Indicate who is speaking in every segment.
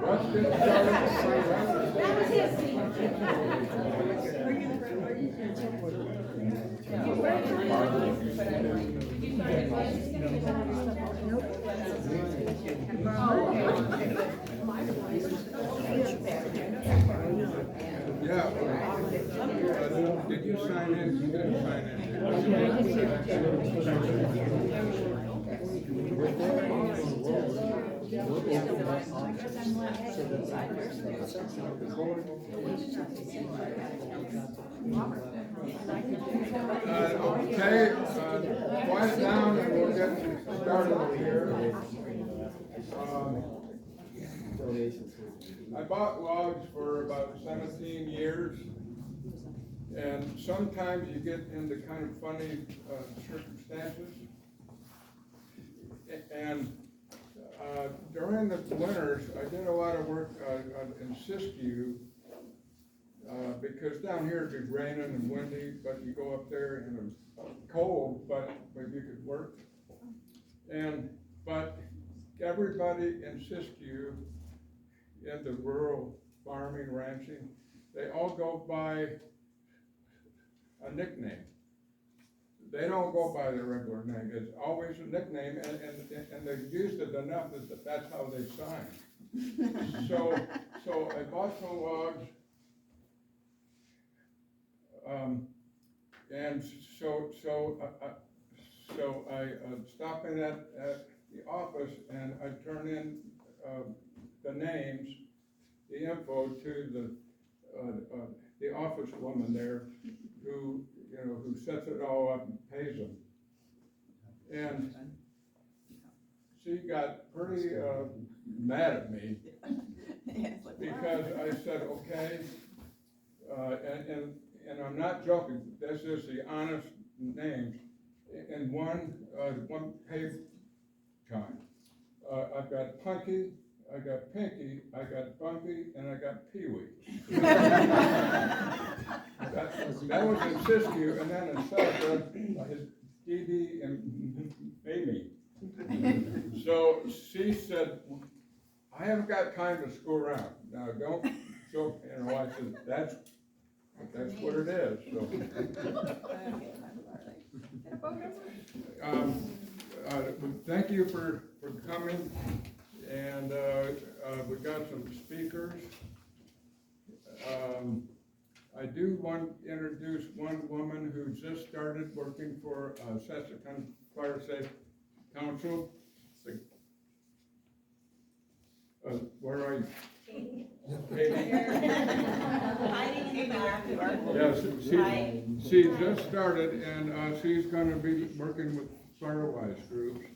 Speaker 1: Let's get started.
Speaker 2: That was his scene.
Speaker 1: Yeah. Did you sign in? You didn't sign in. Okay, quiet down and we'll get started here. I bought logs for about 17 years, and sometimes you get into kind of funny circumstances. And during the winters, I did a lot of work in Siskiyou, because down here it'd be raining and windy, but you go up there and it's cold, but you could work. But everybody in Siskiyou, in the rural farming, ranching, they all go by a nickname. They don't go by their regular name. It's always a nickname, and they've used it enough that that's how they sign. So I bought some logs, and so I stop in at the office and I turn in the names, the info to the office woman there, who sets it all up and pays them. And she got pretty mad at me because I said, okay, and I'm not joking, this is the honest names, in one pay time. I've got Punky, I got Pinky, I got Bumpy, and I got Pee-wee. that was in Siskiyou, and then in Southwood, his Dee Dee and Amy. So she said, I haven't got time to screw around. Now don't joke, I said, that's what it is. So. Thank you for coming, and we got some speakers. I do want to introduce one woman who just started working for Saskatoon Fire Safe Council. Where are you? Katie.
Speaker 3: Hiding in the back.
Speaker 1: Yes, she just started, and she's going to be working with Firewise groups.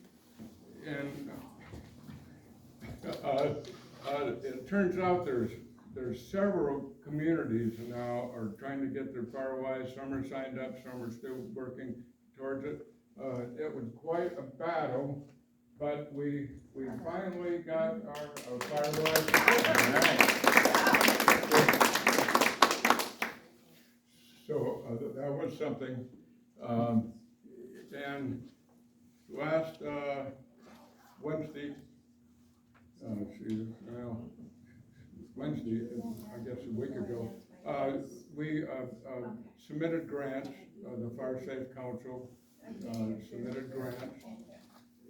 Speaker 1: And it turns out there's several communities now are trying to get their Firewise. Some are signed up, some are still working towards it. It was quite a battle, but we finally got our Firewise. So that was something. And last Wednesday, Wednesday, I guess a week ago, we submitted grants. The Fire Safe Council submitted grants,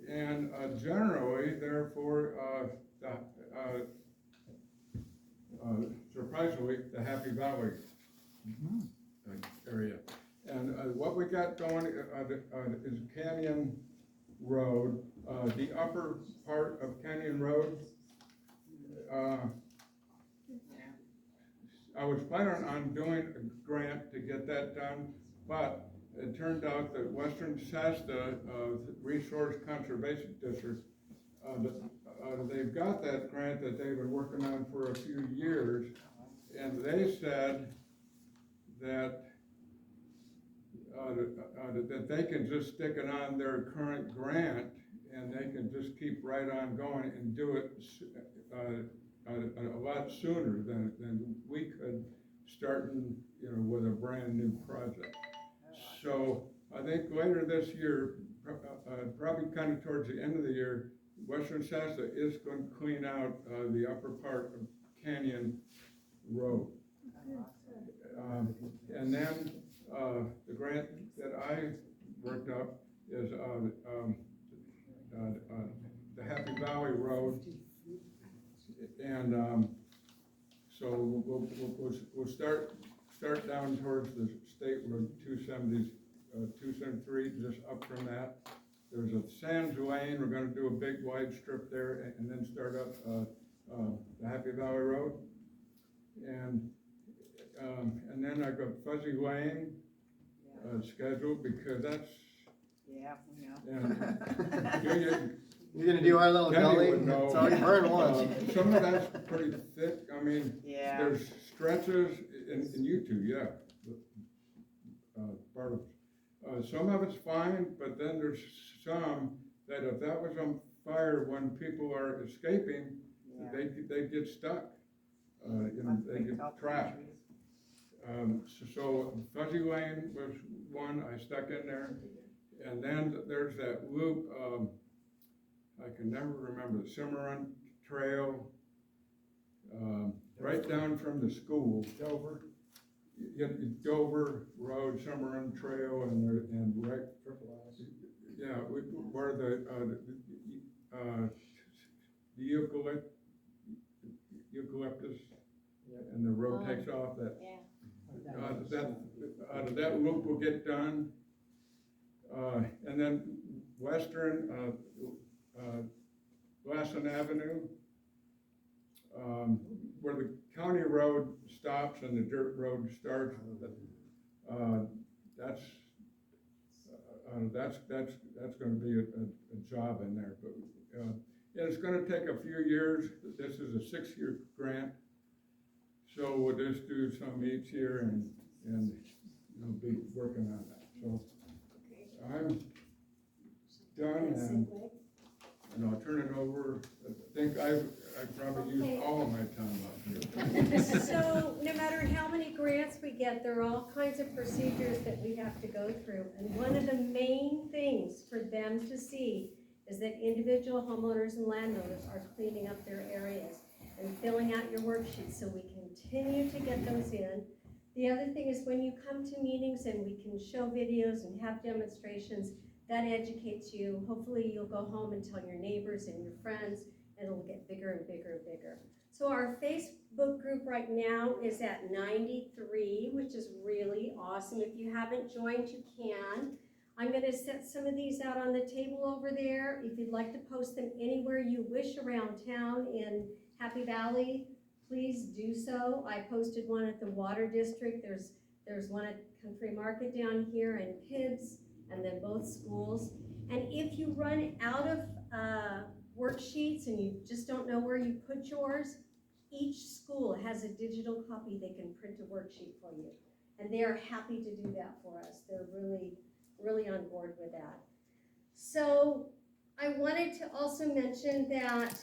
Speaker 1: and generally, therefore, surprisingly, the Happy Valley area. And what we got going is Canyon Road, the upper part of Canyon Road. I was planning on doing a grant to get that done, but it turned out that Western Shasta Resource Conservation District, they've got that grant that they've been working on for a few years, and they said that that they can just stick it on their current grant, and they can just keep right on going and do it a lot sooner than we could, starting with a brand new project. So I think later this year, probably kind of towards the end of the year, Western Shasta is going to clean out, the upper part of Canyon Road. And then, the grant that I worked up is, the Happy Valley Road. And, so we'll start down towards the state road 273, just up from that. There's a Sands Lane, we're gonna do a big wide strip there and then start up, the Happy Valley Road. And then I've got Fuzzy Lane, scheduled because that's,
Speaker 3: Yeah.
Speaker 1: and
Speaker 4: You're gonna do our little
Speaker 1: Kenny
Speaker 4: gully?
Speaker 1: would know.
Speaker 4: It's already burned once.
Speaker 1: Some of that's pretty thick, I mean,
Speaker 3: Yeah.
Speaker 1: there's stretches in you two, yeah. Part of, some of it's fine, but then there's some that if that was on fire when people are escaping,
Speaker 3: Yeah.
Speaker 1: they get stuck. They get trapped. So Fuzzy Lane was one I stuck in there. And then there's that loop, I can never remember, the Cimarron Trail, right down from the school.
Speaker 5: Dover.
Speaker 1: Yeah, Dover Road, Cimarron Trail, and right, yeah, where the eucalyptus, and the road takes off, that, that loop will get done. And then Western, Glasson Avenue, where the county road stops and the dirt road starts, that's gonna be a job in there, but, and it's gonna take a few years. This is a 6-year grant, so we'll just do some each year and be working on that, so. I'm done, and I'll turn it over. I think I probably used all of my time up here.
Speaker 2: So, no matter how many grants we get, there are all kinds of procedures that we have to go through. And one of the main things for them to see is that individual homeowners and landowners are cleaning up their areas and filling out your worksheets, so we continue to get those in. The other thing is when you come to meetings and we can show videos and have demonstrations, that educates you. Hopefully you'll go home and tell your neighbors and your friends, and it'll get bigger and bigger and bigger. So our Facebook group right now is at 93, which is really awesome. If you haven't joined, you can. I'm gonna set some of these out on the table over there. If you'd like to post them anywhere you wish around town in Happy Valley, please do so. I posted one at the Water District. There's one at Country Market down here and Pibbs, and then both schools. And if you run out of worksheets and you just don't know where you put yours, each school has a digital copy they can print a worksheet for you. And they are happy to do that for us. They're really, really on board with that. So I wanted to also mention that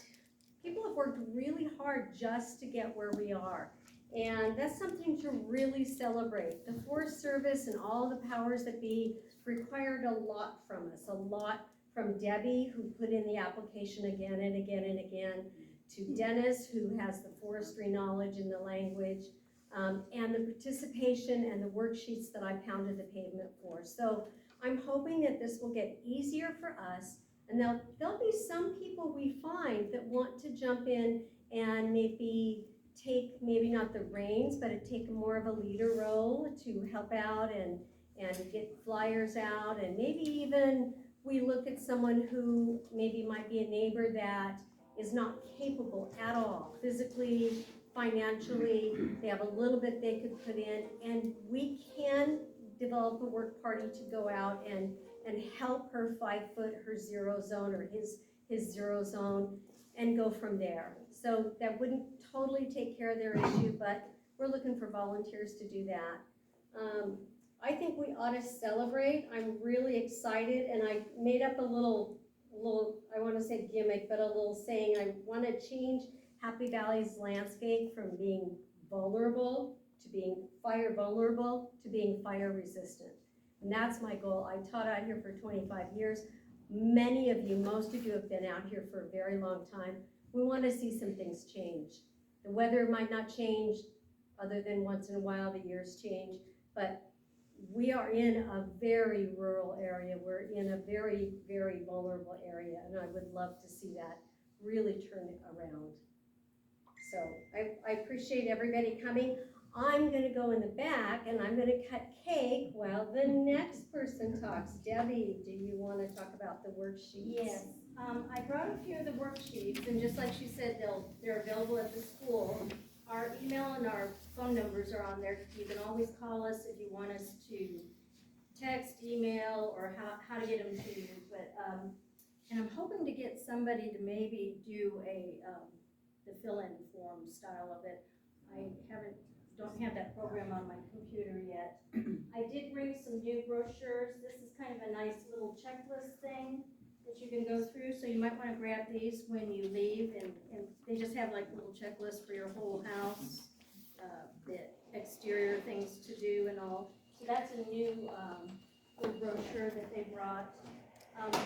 Speaker 2: people have worked really hard just to get where we are. And that's something to really celebrate. The Forest Service and all the powers that be required a lot from us, a lot from Debbie, who put in the application again and again and again, to Dennis, who has the forestry knowledge and the language, and the participation and the worksheets that I pounded the pavement for. So I'm hoping that this will get easier for us, and there'll be some people we find that want to jump in and maybe take, maybe not the reins, but take more of a leader role to help out and get flyers out, and maybe even we look at someone who maybe might be a neighbor that is not capable at all, physically, financially, they have a little bit they could put in, and we can develop a work party to go out and help her 5-foot her zero zone or his zero zone and go from there. So that wouldn't totally take care of their issue, but we're looking for volunteers to do that. I think we ought to celebrate. I'm really excited, and I made up a little, I want to say gimmick, but a little saying. I want to change Happy Valley's landscape from being vulnerable to being fire vulnerable to being fire resistant. And that's my goal. I taught out here for 25 years. many of you, most of you have been out here for a very long time. We want to see some things change. The weather might not change other than once in a while, the years change, but we are in a very rural area. We're in a very, very vulnerable area, and I would love to see that really turn it around. So I appreciate everybody coming. I'm gonna go in the back and I'm gonna cut cake while the next person talks. Debbie, do you wanna talk about the worksheets?
Speaker 3: Yes, I brought a few of the worksheets, and just like she said, they're available at the school. Our email and our phone numbers are on there. You can always call us if you want us to text, email, or how to get them to you. But, and I'm hoping to get somebody to maybe do the fill-in form style of it. I don't have that program on my computer yet. I did bring some new brochures. This is kind of a nice little checklist thing that you can go through, so you might want to grab these when you leave, and they just have like little checklists for your whole house, the exterior things to do and all. So that's a new little brochure that they brought.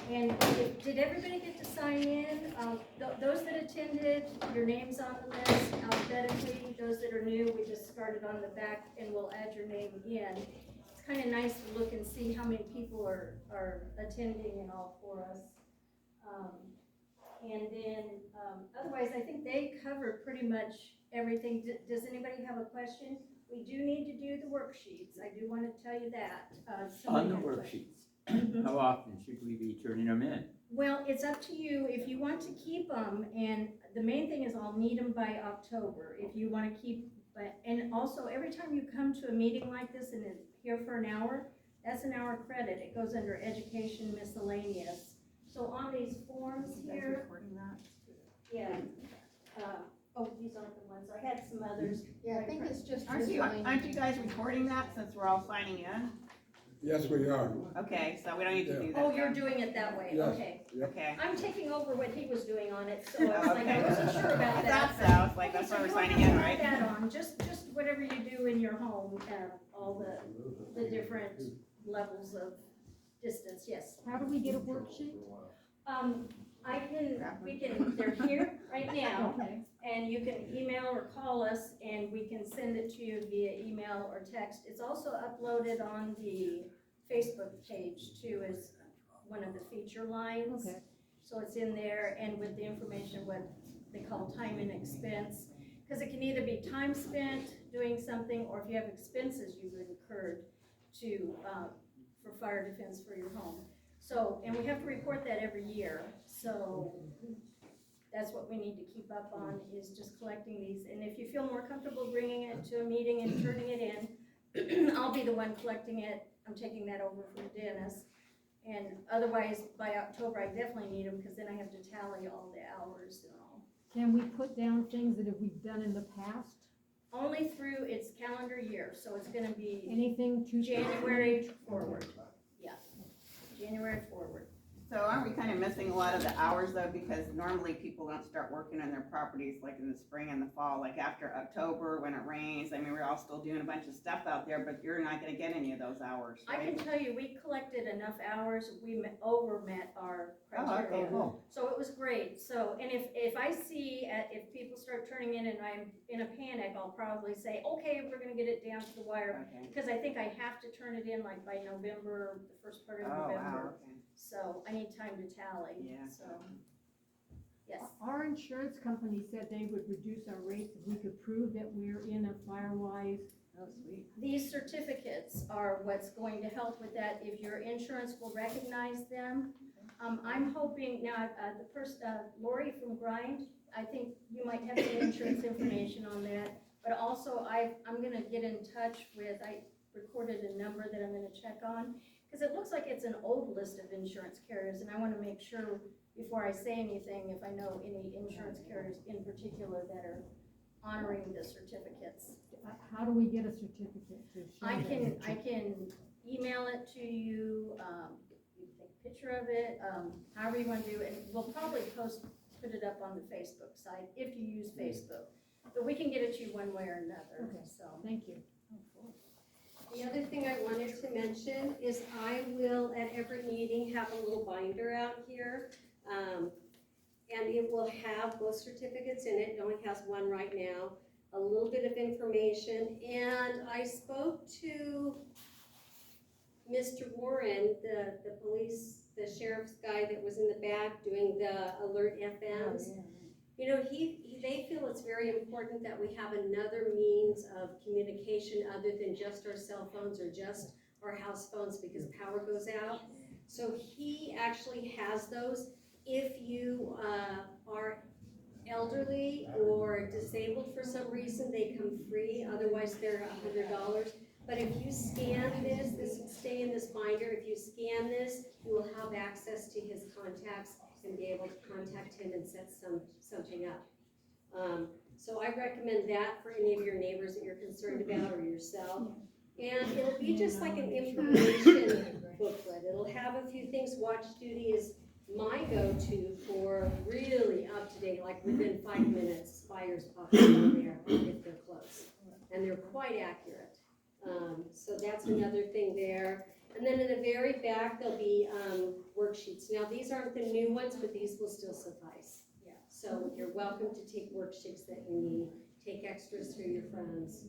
Speaker 3: And did everybody get to sign in? Those that attended, your name's on the list alphabetically. Those that are new, we just started on the back, and we'll add your name again. It's kind of nice to look and see how many people are attending and all for us. And then, otherwise, I think they cover pretty much everything. Does anybody have a question? We do need to do the worksheets. I do want to tell you that.
Speaker 5: On the worksheets, how often should we be turning them in?
Speaker 3: Well, it's up to you if you want to keep them, and the main thing is I'll need them by October. If you want to keep, and also every time you come to a meeting like this and it's here for an hour, that's an hour credit. It goes under education miscellaneous. So on these forms here, yeah. These aren't the ones. I had some others.
Speaker 6: Yeah, I think it's just.
Speaker 7: Aren't you guys recording that since we're all signing in?
Speaker 1: Yes, we are.
Speaker 7: Okay, so we don't need to do that.
Speaker 3: Oh, you're doing it that way,
Speaker 1: Yes.
Speaker 3: okay.
Speaker 7: Okay.
Speaker 3: I'm taking over what he was doing on it, so I was like, I wasn't sure about
Speaker 7: I
Speaker 3: that.
Speaker 7: thought so, it's like,
Speaker 3: Okay,
Speaker 7: that's
Speaker 3: so
Speaker 7: why we're
Speaker 3: you
Speaker 7: signing
Speaker 3: don't
Speaker 7: in,
Speaker 3: have to
Speaker 7: right?
Speaker 3: add that on, just whatever you do in your home, all the different levels of distance, yes.
Speaker 6: How do we get a worksheet?
Speaker 3: They're here right now,
Speaker 6: Okay.
Speaker 3: and you can email or call us, and we can send it to you via email or text. It's also uploaded on the Facebook page too, as one of the feature lines.
Speaker 6: Okay.
Speaker 3: So it's in there, and with the information, what they call time and expense. Because it can either be time spent doing something, or if you have expenses you've incurred to, for fire defense for your home. So, and we have to report that every year, so that's what we need to keep up on, is just collecting these. And if you feel more comfortable bringing it to a meeting and turning it in, I'll be the one collecting it. I'm taking that over from Dennis. And otherwise, by October, I definitely need them, because then I have to tally all the hours and all.
Speaker 6: Can we put down things that we've done in the past?
Speaker 3: Only through its calendar year, so it's gonna be
Speaker 6: Anything to
Speaker 3: January forward. Yeah, January forward.
Speaker 7: So aren't we kind of missing a lot of the hours though, because normally people don't start working on their properties like in the spring and the fall, like after October when it rains. I mean, we're all still doing a bunch of stuff out there, but you're not gonna get any of those hours,
Speaker 3: I
Speaker 7: right?
Speaker 3: can tell you, we collected enough hours, we over met our
Speaker 7: Oh,
Speaker 3: criteria.
Speaker 7: okay.
Speaker 3: So it was great. So, and if I see, if people start turning in and I'm in a panic, I'll probably say, okay, we're gonna get it down to the wire.
Speaker 7: Okay.
Speaker 3: Because I think I have to turn it in like by November, the first part of
Speaker 7: Oh,
Speaker 3: November.
Speaker 7: wow, okay.
Speaker 3: So I need time to tally,
Speaker 7: Yeah.
Speaker 3: so, yes.
Speaker 6: Our insurance company said they would reduce our rates if we could prove that we're in a Firewise.
Speaker 7: Oh, sweet.
Speaker 3: These certificates are what's going to help with that, if your insurance will recognize them. I'm hoping, now, the person, Lori from Grind, I think you might have some insurance information on that, but also I'm gonna get in touch with, I recorded a number that I'm gonna check on, because it looks like it's an old list of insurance carriers, and I wanna make sure before I say anything, if I know any insurance carriers in particular that are honoring the certificates.
Speaker 6: How do we get a certificate to show
Speaker 3: I
Speaker 6: that?
Speaker 3: can email it to you, you can take a picture of it, however you wanna do it, and we'll probably put it up on the Facebook site, if you use Facebook. But we can get it to you one way or another,
Speaker 6: Okay.
Speaker 3: so.
Speaker 6: Thank you.
Speaker 2: The other thing I wanted to mention is I will, at every meeting, have a little binder out here. And it will have both certificates in it, it only has one right now, a little bit of information. And I spoke to Mr. Warren, the the sheriff's guy that was in the back doing the alert FMs. You know, they feel it's very important that we have another means of communication other than just our cell phones or just our house phones because power goes out. So he actually has those. If you are elderly or disabled for some reason, they come free, otherwise they're $100. But if you scan this will stay in this binder. If you scan this, you will have access to his contacts and be able to contact him and set something up. So I recommend that for any of your neighbors that you're concerned about or yourself. And it'll be just like an information booklet. It'll have a few things. Watch Duty is my go-to for really up-to-date, like within 5 minutes, fires pop up on there if they're close. And they're quite accurate. So that's another thing there. And then in the very back, there'll be worksheets. Now, these aren't the new ones, but these will still suffice.
Speaker 3: Yeah.
Speaker 2: So you're welcome to take worksheets that you need. Take extras for your friends.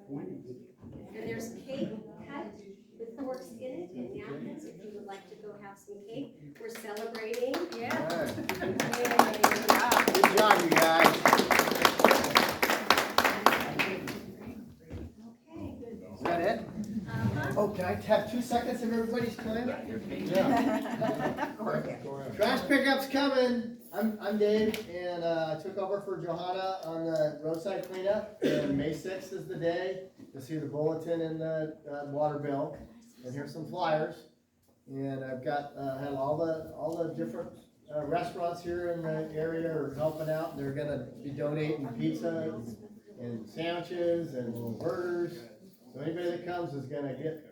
Speaker 2: And there's cake cut with forks in it and napkins if you would like to go have some cake. We're celebrating. Yeah.
Speaker 4: Good job, you guys. Is that it? Oh, can I have 2 seconds of everybody's time? Trash pickup's coming. I'm Dave, and I took over for Johanna on the roadside cleanup. And May 6th is the day. You'll see the bulletin in the water bill. And here's some flyers. And I've got had all the different restaurants here in the area are helping out. They're gonna be donating pizza and sandwiches and burgers. So anybody that comes is gonna get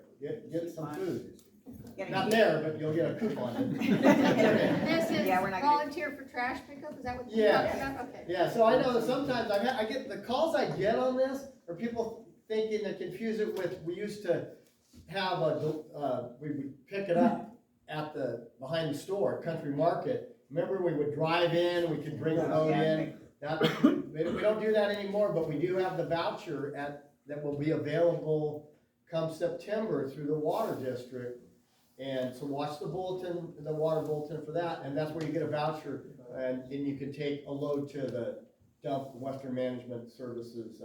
Speaker 4: some food. Not there, but you'll get a coupon.
Speaker 8: This is
Speaker 7: Yeah, we're not gonna-
Speaker 8: volunteer for trash pickup, is that what you're
Speaker 4: Yeah.
Speaker 8: talking about? Okay.
Speaker 4: Yeah, so I know that sometimes I get the calls I get on this are people thinking and confuse it with, we used to have we would pick it up at behind the store, Country Market. Remember, we would drive in, we could bring the load in. We don't do that anymore, but we do have the voucher that will be available come September through the water district. And so watch the bulletin, the water bulletin for that, and that's where you get a voucher, and you can take a load to the dump, Western Management Services,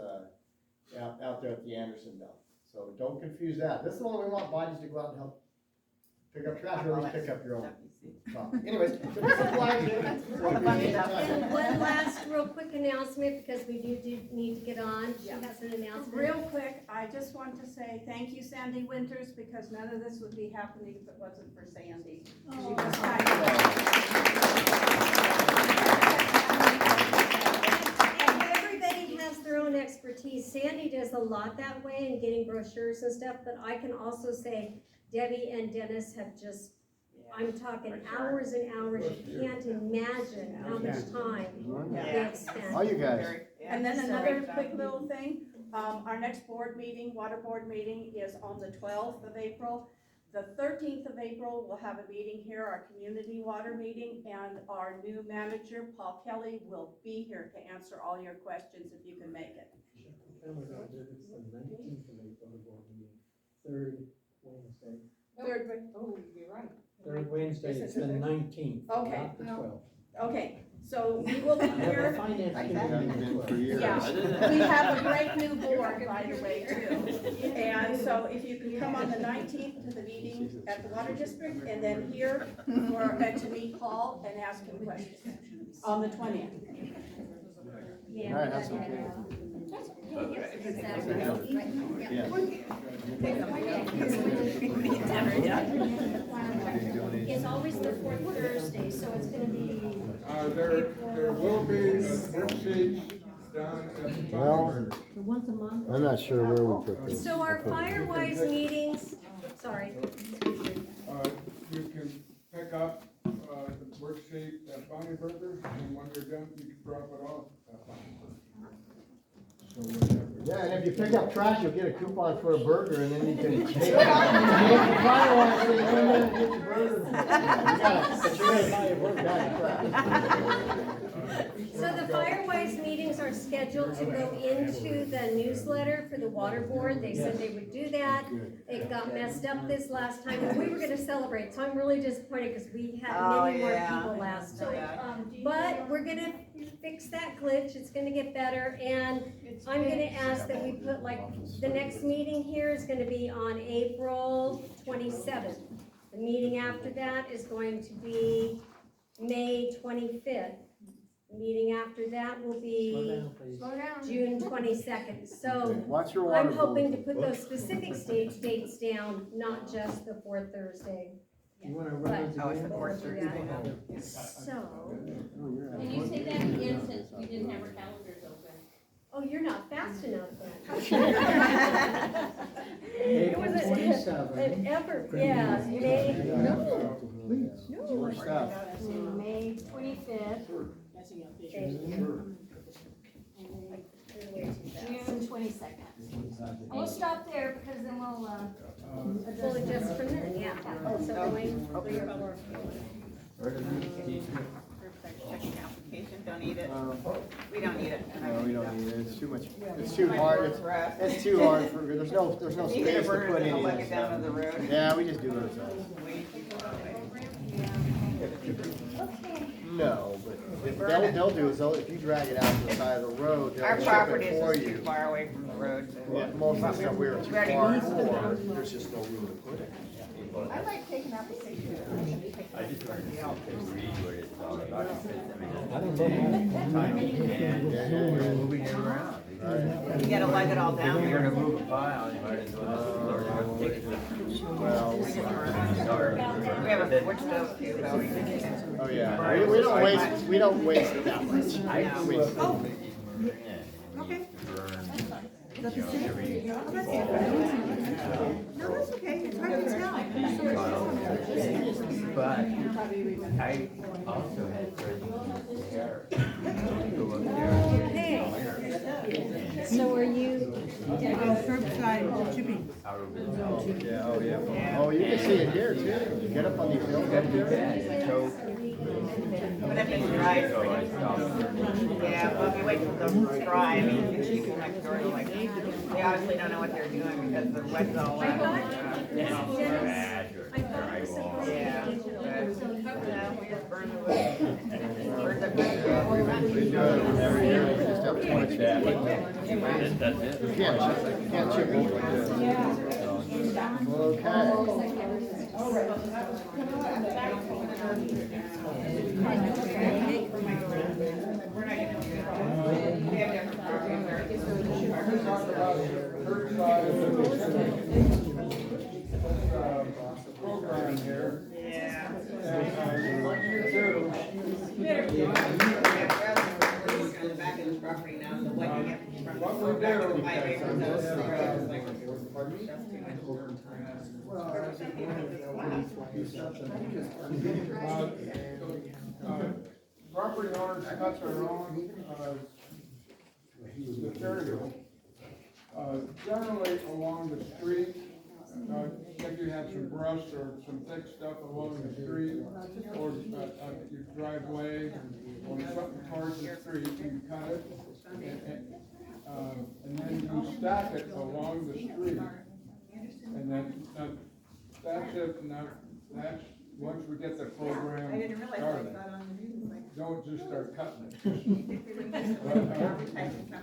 Speaker 4: out there at the Anderson dump. So don't confuse that. This is the one we want bodies to go out and help pick up trash, or at least pick up your own. Anyways, so this is why
Speaker 2: And one last real quick announcement, because we do need to get on. She has an announcement.
Speaker 9: Real quick, I just want to say thank you, Sandy Winters, because none of this would be happening if it wasn't for Sandy. She was kind
Speaker 2: And everybody has their own expertise. Sandy does a lot that way in getting brochures and stuff, but I can also say Debbie and Dennis have just, I'm talking hours and hours. You can't imagine how much time they've spent.
Speaker 4: All you guys.
Speaker 9: And then another quick little thing, our next board meeting, water board meeting, is on the 12th of April. The 13th of April, we'll have a meeting here, our community water meeting, and our new manager, Paul Kelly, will be here to answer all your questions if you can make it.
Speaker 10: It's the 19th of April, third Wednesday.
Speaker 8: Oh, you're right.
Speaker 10: Third Wednesday, it's the 19th,
Speaker 9: Okay.
Speaker 10: not the 12th.
Speaker 9: Okay, so we will be
Speaker 10: I have a
Speaker 9: here.
Speaker 10: finance
Speaker 7: Like
Speaker 10: committee
Speaker 7: that.
Speaker 10: on the 12th.
Speaker 9: Yeah, we have a great new board, by the way, too. And so if you can come on the 19th to the meeting at the Water District, and then here to meet Paul and ask him questions on the 20th.
Speaker 2: Yeah.
Speaker 4: All right, have some cake.
Speaker 2: It's always the fourth Thursday, so it's gonna be.
Speaker 1: There will be worksheets down at the
Speaker 4: Well-
Speaker 1: Valley.
Speaker 6: Once a month?
Speaker 4: I'm not sure where we put this.
Speaker 2: So our Firewise meetings, sorry,
Speaker 1: You can pick up, the worksheet at Bonnie Burger, and when you're done, you can drop it off at Bonnie Burger. So whatever.
Speaker 4: Yeah, and if you pick up trash, you'll get a coupon for a burger, and then you can take the Firewise thing, come in and get your burger. But you're gonna buy a burger, not trash.
Speaker 2: So the Firewise meetings are scheduled to go into the newsletter for the water board. They said they would do that. It got messed up this last time, and we were gonna celebrate, so I'm really disappointed because we had many more people last
Speaker 3: So,
Speaker 2: time.
Speaker 3: do you
Speaker 2: But we're gonna fix that glitch, it's gonna get better, and I'm gonna ask that we put the next meeting here is gonna be on April 27th. The meeting after that is going to be May 25th. The meeting after that will
Speaker 10: Slow
Speaker 2: be
Speaker 10: down, please.
Speaker 8: Slow down.
Speaker 2: June 22nd. So
Speaker 4: Watch your water.
Speaker 2: I'm hoping to put those specific dates down, not just the fourth Thursday.
Speaker 10: You wanna run those
Speaker 7: Oh, it's the
Speaker 10: again?
Speaker 7: fourth Thursday.
Speaker 2: So,
Speaker 11: Can you say that again since we didn't have our calendars open?
Speaker 2: oh, you're not fast enough then. It
Speaker 10: April
Speaker 2: was an
Speaker 10: 27th.
Speaker 2: effort, yeah, May,
Speaker 10: Please.
Speaker 4: More stuff.
Speaker 6: May 25th, June 22nd.
Speaker 3: We'll stop there because then we'll,
Speaker 2: we'll adjust from then, yeah. So going 3 or 4.
Speaker 7: Checking application, don't need it. We don't need it.
Speaker 4: No, we don't need it, it's too much, it's too hard, it's too hard for, there's no
Speaker 7: Need to
Speaker 4: space to
Speaker 7: burn
Speaker 4: put
Speaker 7: it,
Speaker 4: any
Speaker 7: I'll
Speaker 4: of
Speaker 7: let
Speaker 4: this
Speaker 7: it down
Speaker 4: stuff.
Speaker 7: to the road.
Speaker 4: Yeah, we just do it ourselves. No, but they'll do is if you drag it out to the side of the road,
Speaker 7: Our
Speaker 4: they'll
Speaker 7: property
Speaker 4: chip it for
Speaker 7: is too
Speaker 4: you.
Speaker 7: far away from the road.
Speaker 4: Yeah, most of the stuff we were too
Speaker 7: Ready.
Speaker 4: far for, there's just no room to put it.
Speaker 8: I like taking applications.
Speaker 5: I just wanted to read what it's all about.
Speaker 10: I don't know.
Speaker 5: Time and moving it around.
Speaker 7: You gotta lug it all down
Speaker 5: If you're
Speaker 7: here.
Speaker 5: gonna move a file, you might as well take it.
Speaker 4: Well,
Speaker 7: We have a switch stove too, though.
Speaker 4: oh yeah, we don't waste it that much.
Speaker 5: I
Speaker 4: Waste it.
Speaker 7: Okay.
Speaker 5: burn, every.
Speaker 7: No, that's okay, it's hard to tell.
Speaker 5: But I also had friends there. Go up there.
Speaker 2: Okay. So are you,
Speaker 6: Curbside shipping.
Speaker 5: Out of it.
Speaker 4: Yeah, oh yeah. Oh, you can see it here too. You get up on these hills up there.
Speaker 5: So,
Speaker 7: But if it's dry, it's
Speaker 5: so I
Speaker 7: pretty.
Speaker 5: stopped.
Speaker 7: Yeah, well, if you wait till it's dry, I mean, the sheep next door, like, they obviously don't know what they're doing because the wet's all
Speaker 2: I
Speaker 7: out.
Speaker 2: thought,
Speaker 5: Yeah,
Speaker 2: Dennis,
Speaker 5: bad or
Speaker 2: I thought it was supposed to
Speaker 7: Yeah,
Speaker 2: be digital.
Speaker 7: but, no, we just burn the wood. Burn the wood.
Speaker 4: We do it every year. We just have 20
Speaker 5: that.
Speaker 4: You can't chip over like this. Okay.
Speaker 7: We're not gonna do it. We have different programs there.
Speaker 1: Talk about curbside program here.
Speaker 7: Yeah.
Speaker 1: And what you do,
Speaker 7: We have on the back of this property now, so what you get from
Speaker 1: what we
Speaker 7: back to
Speaker 1: do.
Speaker 7: the highway from those roads, like,
Speaker 1: Pardon me?
Speaker 7: that's too much work.
Speaker 1: Property owners cut their own, material. Generally along the street, if you have some brush or some thick stuff along the street, or your driveway, or something towards the street, you cut it, and then you stack it along the street. And then, that's it, now, that's, once we get the program
Speaker 7: I didn't realize
Speaker 1: started,
Speaker 7: that on the news, like.
Speaker 1: don't just start cutting it.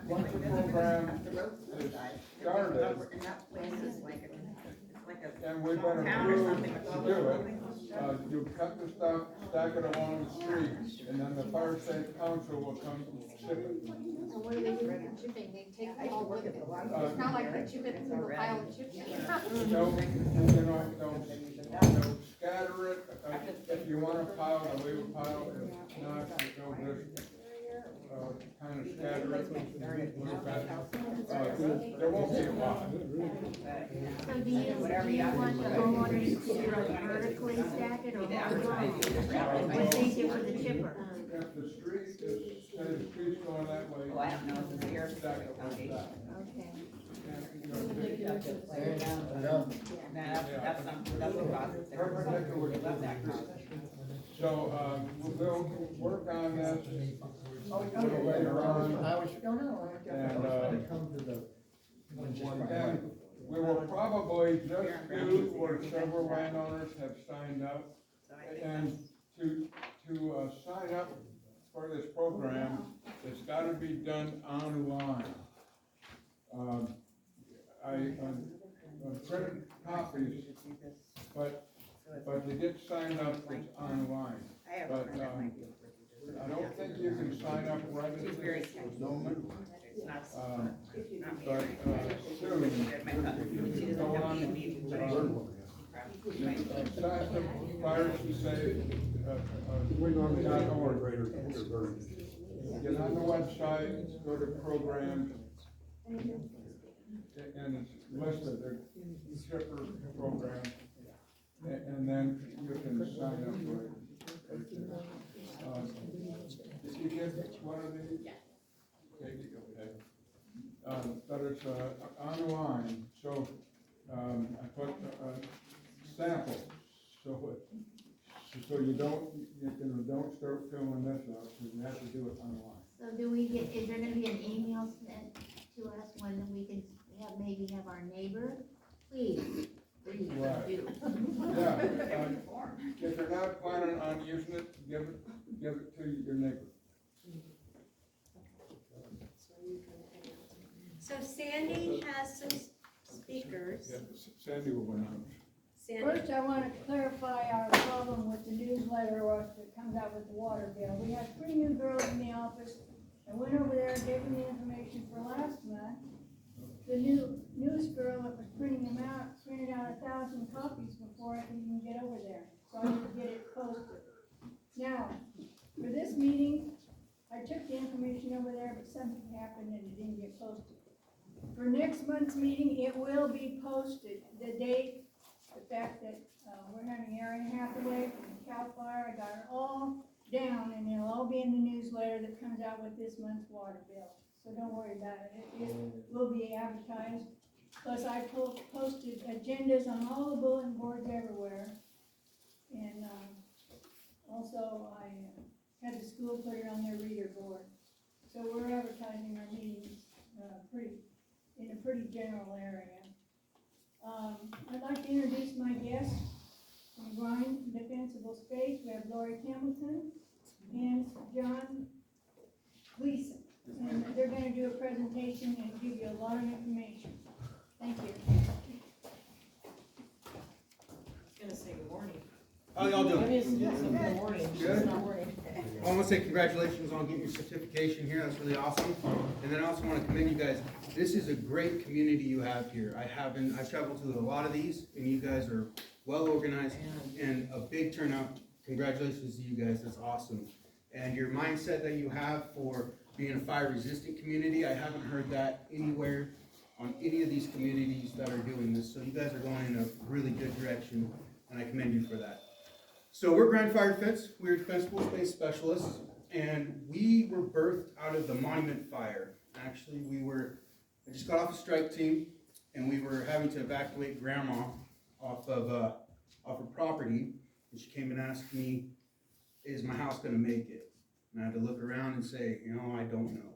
Speaker 1: Once the program
Speaker 7: The road
Speaker 1: is
Speaker 7: side.
Speaker 1: started,
Speaker 7: And that place is like, it's like a.
Speaker 1: and we've been
Speaker 7: town or
Speaker 1: approved
Speaker 7: something with all
Speaker 1: to
Speaker 7: those
Speaker 1: do it,
Speaker 7: buildings.
Speaker 1: you cut the stuff, stack it along the street, and then the fire safe council will come ship it.
Speaker 8: And what do they do with the chipping? They take it all with it. It's not like they chip it through the pile of chips.
Speaker 1: They'll scatter it, if you want a pile, they'll leave a pile, if not, they'll just, kind of scatter it. There won't be a lot.
Speaker 2: So do you want the homeowners to vertically stack it or horizontal? What's easier for the chipper?
Speaker 1: If the street is, say the street's going that way.
Speaker 7: Oh, I don't know, it's a year.
Speaker 1: Stack it like that.
Speaker 7: That's a process. Love that cause.
Speaker 1: So, we'll work on this a little later on. And,
Speaker 10: Come to the.
Speaker 1: and we will probably just do where several landowners have signed up. And to sign up for this program, it's gotta be done online. I printed copies, but to get signed up, it's online. But, I don't think you can sign up right at this moment. But, soon, you can go on, Fires to Save, .org. Get on the website, go to programs, and it's listed, the chipper program, and then you can sign up for it. Did you get one of these? Yeah. Okay. But it's online, so I put samples, so you don't start filling this out, so you have to do it online.
Speaker 11: So do we get, is there gonna be an email sent to us when we can maybe have our neighbor? Please
Speaker 1: Right.
Speaker 11: do.
Speaker 1: Yeah, if you're not planning on using it, give it to your neighbor.
Speaker 2: So Sandy has some speakers.
Speaker 1: Yeah, Sandy will announce.
Speaker 2: Sandy,
Speaker 6: First, I want to clarify our problem with the newsletter or that comes out with the water bill. We had 3 new girls in the office. I went over there and gave them the information for last month. The new news girl that was printing them out, printed out 1,000 copies before I could even get over there. So I need to get it posted. Now, for this meeting, I took the information over there, but something happened and it didn't get posted. For next month's meeting, it will be posted. The date, the fact that we're having Erin Hathaway from CAL FIRE, I got it all down, and it'll all be in the newsletter that comes out with this month's water bill. So don't worry about it. It will be advertised. Plus, I posted agendas on all the bulletin boards everywhere. And also, I had the school put it on their reader board. So we're advertising our meetings in a pretty general area. I'd like to introduce my guests from Grind Defensible Space. We have Lori Templeton and John Gleason. And they're gonna do a presentation and give you a lot of information. Thank you.
Speaker 12: Gonna say good morning.
Speaker 13: How y'all doing?
Speaker 12: Good morning.
Speaker 13: Good. I want to say congratulations on getting your certification here. That's really awesome. And then I also want to commend you guys. This is a great community you have here. I've traveled to a lot of these, and you guys are well organized and a big turnout. Congratulations to you guys. That's awesome. And your mindset that you have for being a fire-resistant community, I haven't heard that anywhere on any of these communities that are doing this. So you guys are going in a really good direction, and I commend you for that. So we're Grind Fire Defense. We're defensible space specialists, and we were birthed out of the Monument Fire. Actually, I just got off a strike team, and we were having to evacuate Grandma off of her property, and she came and asked me, "Is my house gonna make it?" And I had to look around and say, I don't know.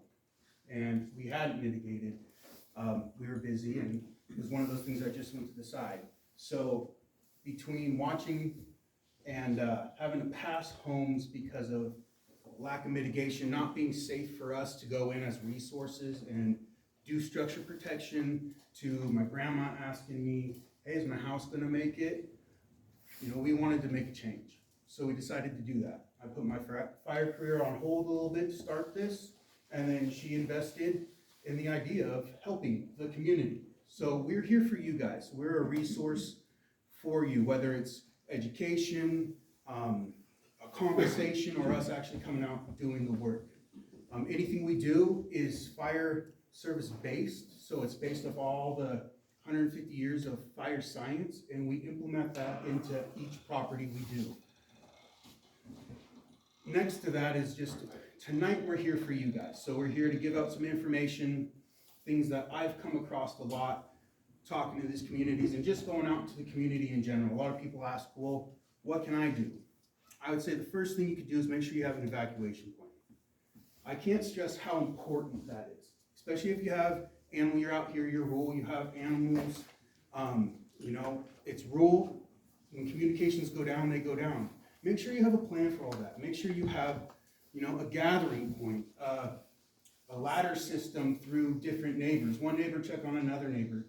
Speaker 13: And we hadn't mitigated. We were busy, and it was one of those things that just went to the side. So between watching and having to pass homes because of lack of mitigation, not being safe for us to go in as resources and do structure protection, to my grandma asking me, "Hey, is my house gonna make it?" We wanted to make a change. So we decided to do that. I put my fire career on hold a little bit to start this, and then she invested in the idea of helping the community. So we're here for you guys. We're a resource for you, whether it's education, a conversation, or us actually coming out and doing the work. Anything we do is fire service based, so it's based off all the 150 years of fire science, and we implement that into each property we do. Next to that is just, tonight we're here for you guys. So we're here to give out some information things that I've come across a lot talking to these communities and just going out to the community in general. A lot of people ask, well, what can I do? I would say the first thing you could do is make sure you have an evacuation plan. I can't stress how important that is, especially if you have animal, you're out here, you're rural, you have animals, you know, it's rural. When communications go down, they go down. Make sure you have a plan for all that. Make sure you have, you know, a gathering point, a ladder system through different neighbors. One neighbor check on another neighbor.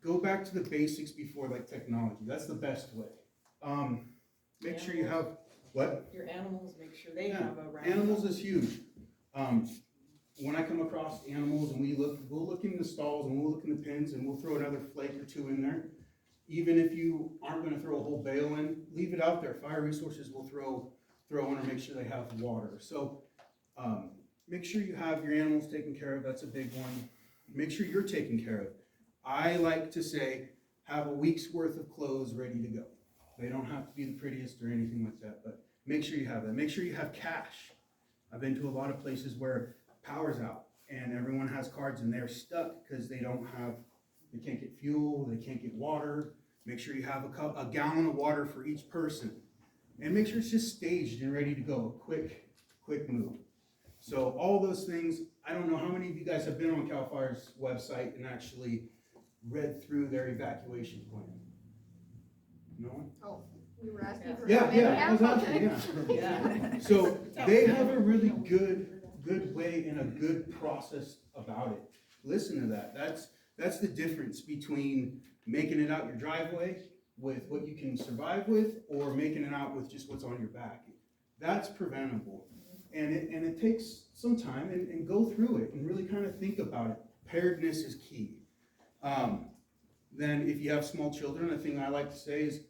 Speaker 13: Go back to the basics before like technology. That's the best way. Make sure you have, what?
Speaker 12: Your animals, make sure they
Speaker 13: Yeah,
Speaker 12: have a round.
Speaker 13: animals is huge. When I come across animals and we'll look in the stalls and we'll look in the pens and we'll throw another flake or two in there. Even if you aren't gonna throw a whole bale in, leave it out there. Fire resources will throw in or make sure they have water. So, make sure you have your animals taken care of. That's a big one. Make sure you're taken care of. I like to say, have a week's worth of clothes ready to go. They don't have to be the prettiest or anything like that, but make sure you have that. Make sure you have cash. I've been to a lot of places where power's out and everyone has cards and they're stuck because they can't get fuel, they can't get water. Make sure you have a gallon of water for each person. And make sure it's just staged and ready to go, a quick move. So all those things, I don't know how many of you guys have been on CAL FIRE's website and actually read through their evacuation plan. No one?
Speaker 8: Oh, you were asking for.
Speaker 13: Yeah, exactly, yeah.
Speaker 12: Yeah.
Speaker 13: So they have a really good way and a good process about it. Listen to that. That's the difference between making it out your driveway with what you can survive with or making it out with just what's on your back. That's preventable. And it takes some time and go through it and really kind of think about it. Preparedness is key. Then if you have small children, the thing I like to say is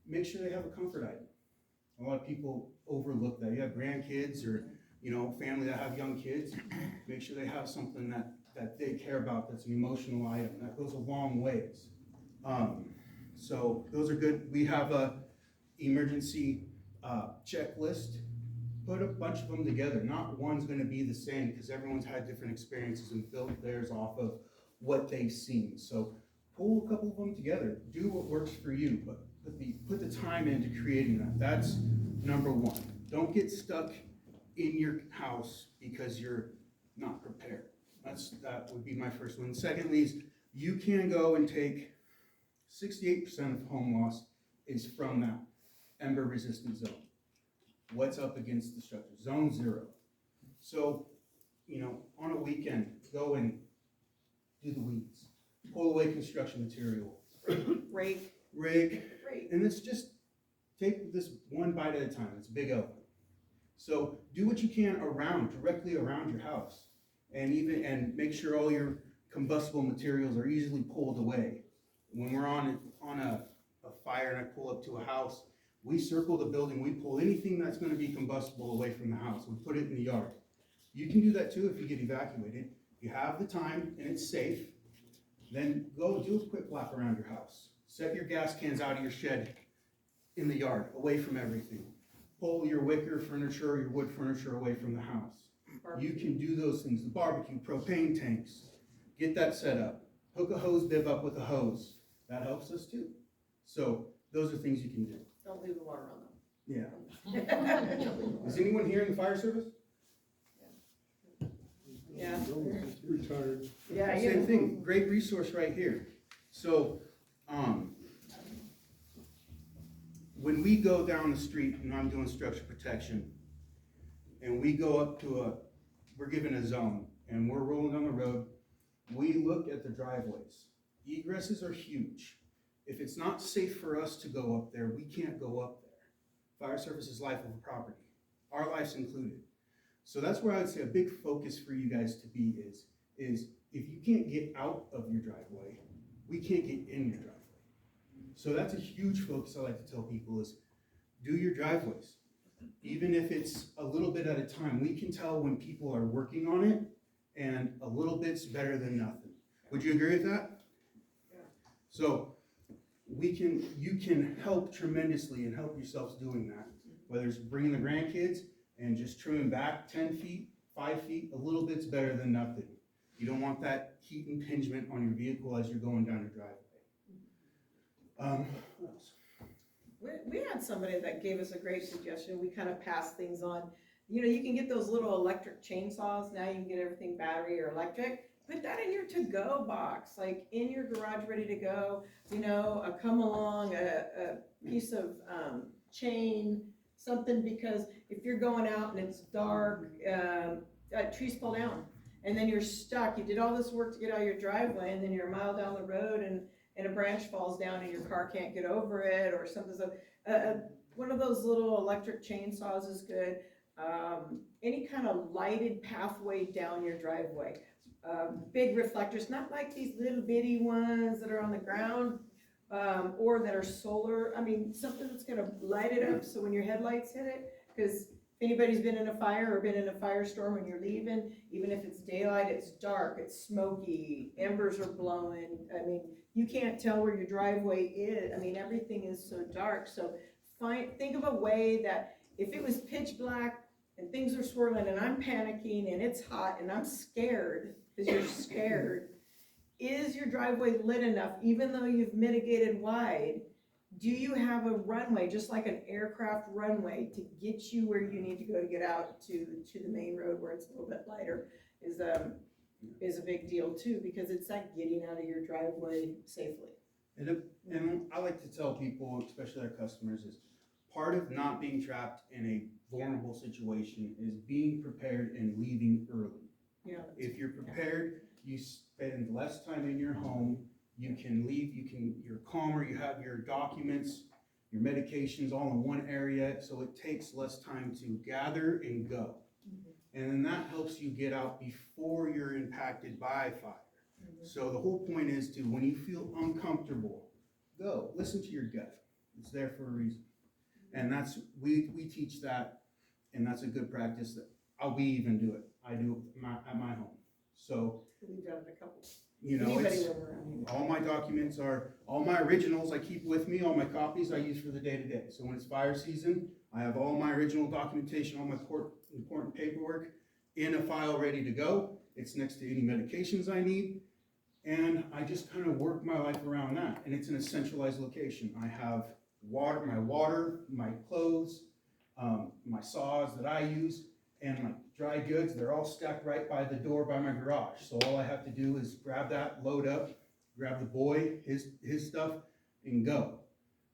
Speaker 13: make sure they have a comfort item. A lot of people overlook that. You have grandkids or, you know, family that have young kids, make sure they have something that they care about that's an emotional item. That goes a long ways. So those are good. We have a emergency checklist. Put a bunch of them together. Not one's gonna be the same because everyone's had different experiences and built theirs off of what they've seen. So pull a couple of them together. Do what works for you, but put the time into creating that. That's number one. Don't get stuck in your house because you're not prepared. That would be my first one. Secondly is you can go and take 68% of home loss is from that ember resistant zone. What's up against the structure? Zone 0. So, you know, on a weekend, go and do the weeds. Pull away construction material.
Speaker 7: Rake.
Speaker 13: And it's just take this one bite at a time. It's a big L. So do what you can directly around your house. And make sure all your combustible materials are easily pulled away. When we're on a fire and I pull up to a house, we circle the building, we pull anything that's gonna be combustible away from the house, we put it in the yard. You can do that too if you get evacuated. If you have the time and it's safe, then go do a quick lap around your house. Set your gas cans out of your shed in the yard, away from everything. Pull your wicker furniture or your wood furniture away from the house. You can do those things, the barbecue, propane tanks, get that set up. Hook a hose bib up with a hose. That helps us too. So those are things you can do.
Speaker 12: Don't leave the water on them.
Speaker 13: Yeah. Is anyone here in the fire service?
Speaker 12: Yeah.
Speaker 1: Retired.
Speaker 12: Yeah,
Speaker 13: Same thing, great resource right here. So, when we go down the street and I'm doing structure protection, and we go up to we're given a zone, and we're rolling down the road, we look at the driveways. Egresses are huge. If it's not safe for us to go up there, we can't go up there. Fire service's life of a property, our life's included. So that's where I would say a big focus for you guys to be is if you can't get out of your driveway, we can't get in your driveway. So that's a huge focus I like to tell people is do your driveways. Even if it's a little bit at a time, we can tell when people are working on it and a little bit's better than nothing. Would you agree with that?
Speaker 12: Yeah.
Speaker 13: So you can help tremendously and help yourselves doing that. Whether it's bringing the grandkids and just trimming back 10 feet, 5 feet, a little bit's better than nothing. You don't want that heat impingement on your vehicle as you're going down your driveway. What else?
Speaker 12: We had somebody that gave us a great suggestion, we kind of passed things on. You know, you can get those little electric chainsaws, now you can get everything battery or electric. Put that in your to-go box, like in your garage, ready to go, you know, a come along, a piece of, chain, something, because if you're going out and it's dark, trees fall down. And then you're stuck, you did all this work to get out of your driveway, and then you're a mile down the road and a branch falls down and your car can't get over it or something. So, one of those little electric chainsaws is good. Any kind of lighted pathway down your driveway. Big reflectors, not like these little bitty ones that are on the ground, or that are solar. I mean, something that's gonna light it up so when your headlights hit it, because if anybody's been in a fire or been in a firestorm when you're leaving, even if it's daylight, it's dark, it's smoky, embers are blowing. I mean, you can't tell where your driveway is. I mean, everything is so dark. So think of a way that if it was pitch black and things are swirling and I'm panicking and it's hot and I'm scared, because you're scared, is your driveway lit enough, even though you've mitigated wide? Do you have a runway, just like an aircraft runway, to get you where you need to go to get out to the main road where it's a little bit lighter? Is a big deal too, because it's like getting out of your driveway safely.
Speaker 13: And I like to tell people, especially our customers, is part of not being trapped in a vulnerable situation is being prepared and leaving early.
Speaker 12: Yeah.
Speaker 13: If you're prepared, you spend less time in your home, you can leave, you're calmer, you have your documents, your medications all in one area, so it takes less time to gather and go. And then that helps you get out before you're impacted by fire. So the whole point is to, when you feel uncomfortable, go, listen to your gut. It's there for a reason. And that's, we teach that, and that's a good practice that we even do it. I do it at my home. So,
Speaker 12: We've done it a couple.
Speaker 13: you know,
Speaker 12: Anybody
Speaker 13: it's,
Speaker 12: when we're around here.
Speaker 13: all my documents are, all my originals I keep with me, all my copies I use for the day-to-day. So when it's fire season, I have all my original documentation, all my important paperwork in a file ready to go. It's next to any medications I need. And I just kind of work my life around that. And it's in a centralized location. I have water, my clothes, my saws that I use, and my dry goods. They're all stacked right by the door by my garage. So all I have to do is grab that, load up, grab the boy, his stuff, and go.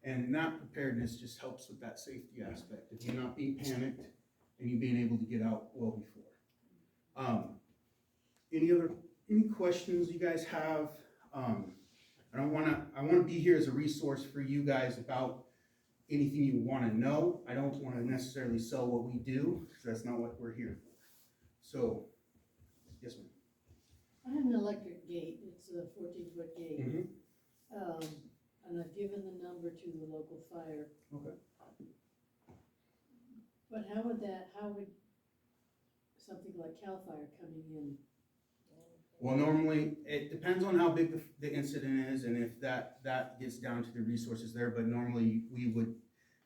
Speaker 13: And that preparedness just helps with that safety aspect of you not being panicked and you being able to get out well before. Any questions you guys have? I want to be here as a resource for you guys about anything you want to know. I don't want to necessarily sell what we do, because that's not what we're here for. So, yes, ma'am.
Speaker 14: I have an electric gate, it's a 14-foot gate.
Speaker 13: Mm-hmm.
Speaker 14: And I've given the number to the local fire.
Speaker 13: Okay.
Speaker 14: But how would something like CAL FIRE coming in?
Speaker 13: Well, normally, it depends on how big the incident is and if that gets down to the resources there, but normally we would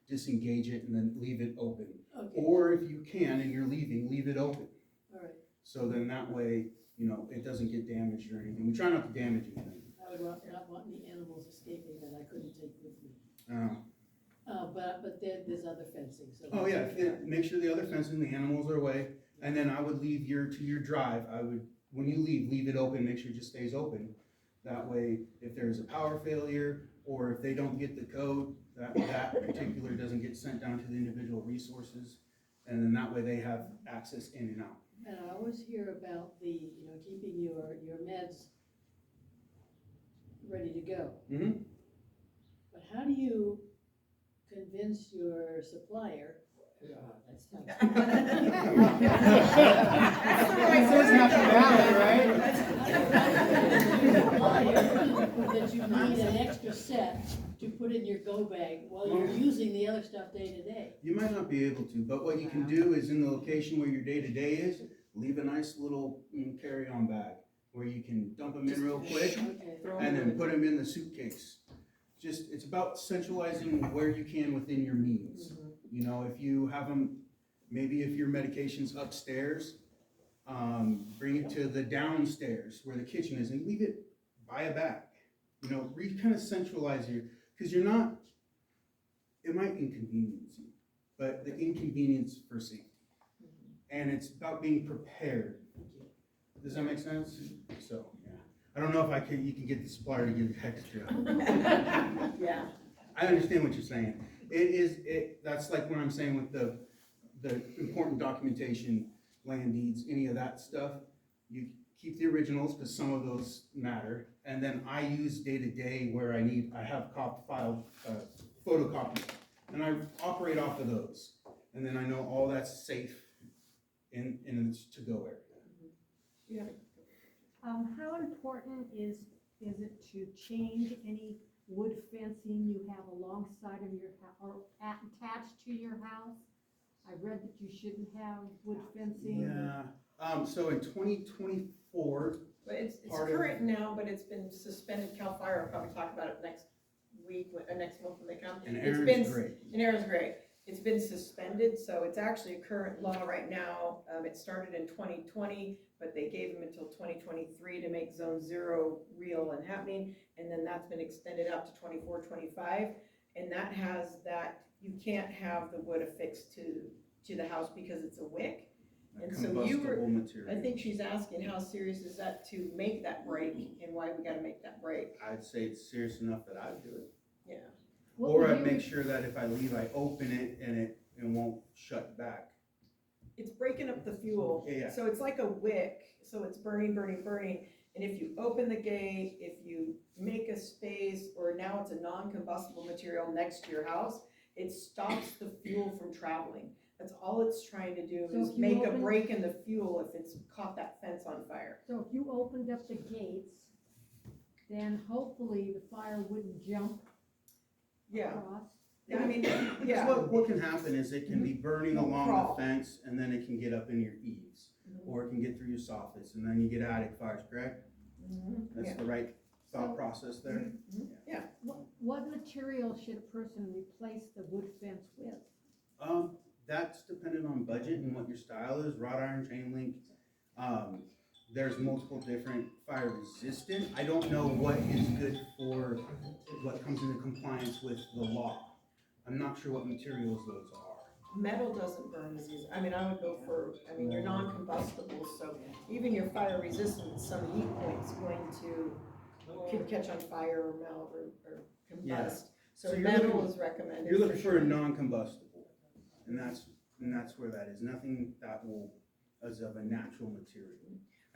Speaker 13: disengage it and then leave it open.
Speaker 14: Okay.
Speaker 13: Or if you can and you're leaving, leave it open.
Speaker 14: All right.
Speaker 13: So then that way, you know, it doesn't get damaged or anything. We try not to damage anything.
Speaker 14: I would not want any animals escaping that I couldn't take with me. But there's other fencing, so.
Speaker 13: Oh, yeah, make sure the other fence and the animals are away. And then I would leave to your drive, when you leave it open, make sure it just stays open. That way, if there's a power failure, or if they don't get the code, that particular doesn't get sent down to the individual resources. And then that way they have access in and out.
Speaker 14: And I always hear about keeping your meds ready to go.
Speaker 13: Mm-hmm.
Speaker 14: But how do you convince your supplier? That's tough. That you need an extra set to put in your go bag while you're using the other stuff day to day.
Speaker 13: You might not be able to, but what you can do is in the location where your day-to-day is, leave a nice little carry-on bag where you can dump them in real quick and then put them in the suitcase. It's about centralizing where you can within your means. You know, if you have them, maybe if your medication's upstairs, Bring it to the downstairs where the kitchen is and leave it by a back. You know, kind of centralize your, because you're not, it might inconvenience you, but the inconvenience for safety. And it's about being prepared. Does that make sense? So, yeah. I don't know if you can get the supplier to give you extra.
Speaker 12: Yeah.
Speaker 13: I understand what you're saying. That's like what I'm saying with the important documentation, land deeds, any of that stuff. You keep the originals because some of those matter. And then I use day to day where I have photocopies and I operate off of those. And then I know all that's safe in its to-go area.
Speaker 12: Yeah.
Speaker 14: How important is it to change any wood fencing you have alongside of your house or attached to your house? I read that you shouldn't have wood fencing.
Speaker 13: Yeah, so in 2024.
Speaker 12: But it's
Speaker 13: part of-
Speaker 12: current now, but it's been suspended. Cal Fire will probably talk about it next week, next month when they come.
Speaker 13: And
Speaker 12: It's
Speaker 13: Aaron's
Speaker 12: been-
Speaker 13: great.
Speaker 12: And Aaron's great. It's been suspended, so it's actually a current law right now. It started in 2020, but they gave them until 2023 to make Zone 0 real and happening. And then that's been extended out to 24, 25. And that has that, you can't have the wood affixed to the house because it's a wick. And so you were,
Speaker 13: Combustible material.
Speaker 12: I think she's asking how serious is that to make that break and why we gotta make that break.
Speaker 13: I'd say it's serious enough that I'd do it.
Speaker 12: Yeah.
Speaker 14: What
Speaker 13: Or
Speaker 14: would
Speaker 13: I'd
Speaker 14: you
Speaker 13: make
Speaker 14: re-
Speaker 13: sure that if I leave, I open it and it won't shut back.
Speaker 12: It's breaking up the fuel.
Speaker 13: Yeah.
Speaker 12: So it's like a wick, so it's burning, burning, burning. And if you open the gate, if you make a space, or now it's a non-combustible material next to your house, it stops the fuel from traveling. That's all it's trying to do,
Speaker 14: So
Speaker 12: is
Speaker 14: if you
Speaker 12: make a
Speaker 14: open-
Speaker 12: break in the fuel if it's caught that fence on fire.
Speaker 14: So if you opened up the gates, then hopefully the fire wouldn't jump
Speaker 12: Yeah,
Speaker 14: across.
Speaker 12: I mean,
Speaker 13: Because
Speaker 12: yeah.
Speaker 13: what can happen is it can be burning
Speaker 12: It'll
Speaker 13: along
Speaker 12: crawl.
Speaker 13: the fence and then it can get up in your eaves. Or it can get through your soffits and then you get attic fires, correct?
Speaker 12: Mhm.
Speaker 13: That's
Speaker 12: Yeah.
Speaker 13: the right thought
Speaker 14: So-
Speaker 13: process there.
Speaker 14: What material should a person replace the wood fence with?
Speaker 13: That's dependent on budget and what your style is, wrought iron, chain link. There's multiple different fire resistant. I don't know what is good for what comes into compliance with the law. I'm not sure what materials those are.
Speaker 12: Metal doesn't burn as easy. I mean, I would go for, you're non-combustible, so even your fire resistant, some heat point's going to, could catch on fire or melt or combust. So
Speaker 13: So you're
Speaker 12: metal
Speaker 13: looking-
Speaker 12: is recommended.
Speaker 13: You're looking for a
Speaker 12: sure.
Speaker 13: non-combustible, and that's where that is. Nothing that will, as of a natural material.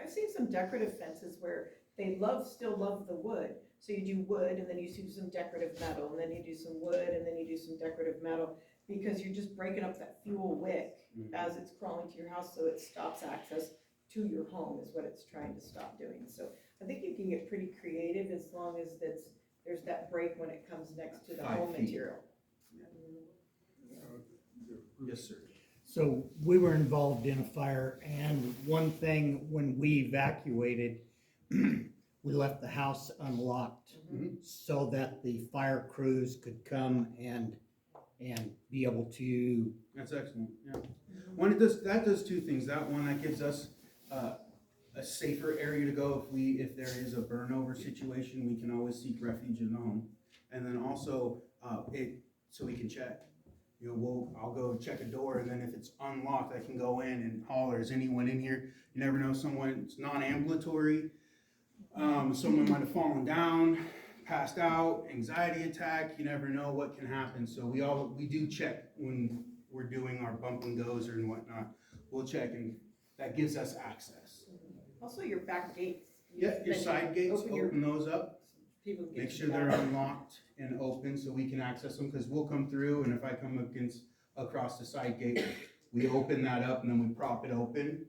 Speaker 12: I've seen some decorative fences where they still love the wood. So you do wood and then you do some decorative metal and then you do some wood and then you do some decorative metal because you're just breaking up that fuel wick as it's crawling to your house so it stops access to your home is what it's trying to stop doing. So I think you can get pretty creative as long as there's that break when it comes next to the
Speaker 13: 5
Speaker 12: home
Speaker 13: feet.
Speaker 12: material.
Speaker 13: Yes, sir.
Speaker 15: So we were involved in a fire, and one thing, when we evacuated, we left the house unlocked so that the fire crews could come and be able to.
Speaker 13: That's excellent, yeah. That does two things. That gives us a safer area to go if there is a burnover situation, we can always seek refuge in the home. And then also, so we can check. You know, I'll go check a door, and then if it's unlocked, I can go in and holler, is anyone in here? You never know, someone's non-ambulatory, someone might have fallen down, passed out, anxiety attack, you never know what can happen. So we do check when we're doing our bump and goes and whatnot. We'll check, and that gives us access.
Speaker 12: Also your back gates.
Speaker 13: Yeah, your side gates, open those up.
Speaker 12: People can get
Speaker 13: Make
Speaker 12: to
Speaker 13: sure
Speaker 12: the
Speaker 13: they're
Speaker 12: back.
Speaker 13: unlocked and open so we can access them, because we'll come through, and if I come across the side gate, we open that up and then we prop it open.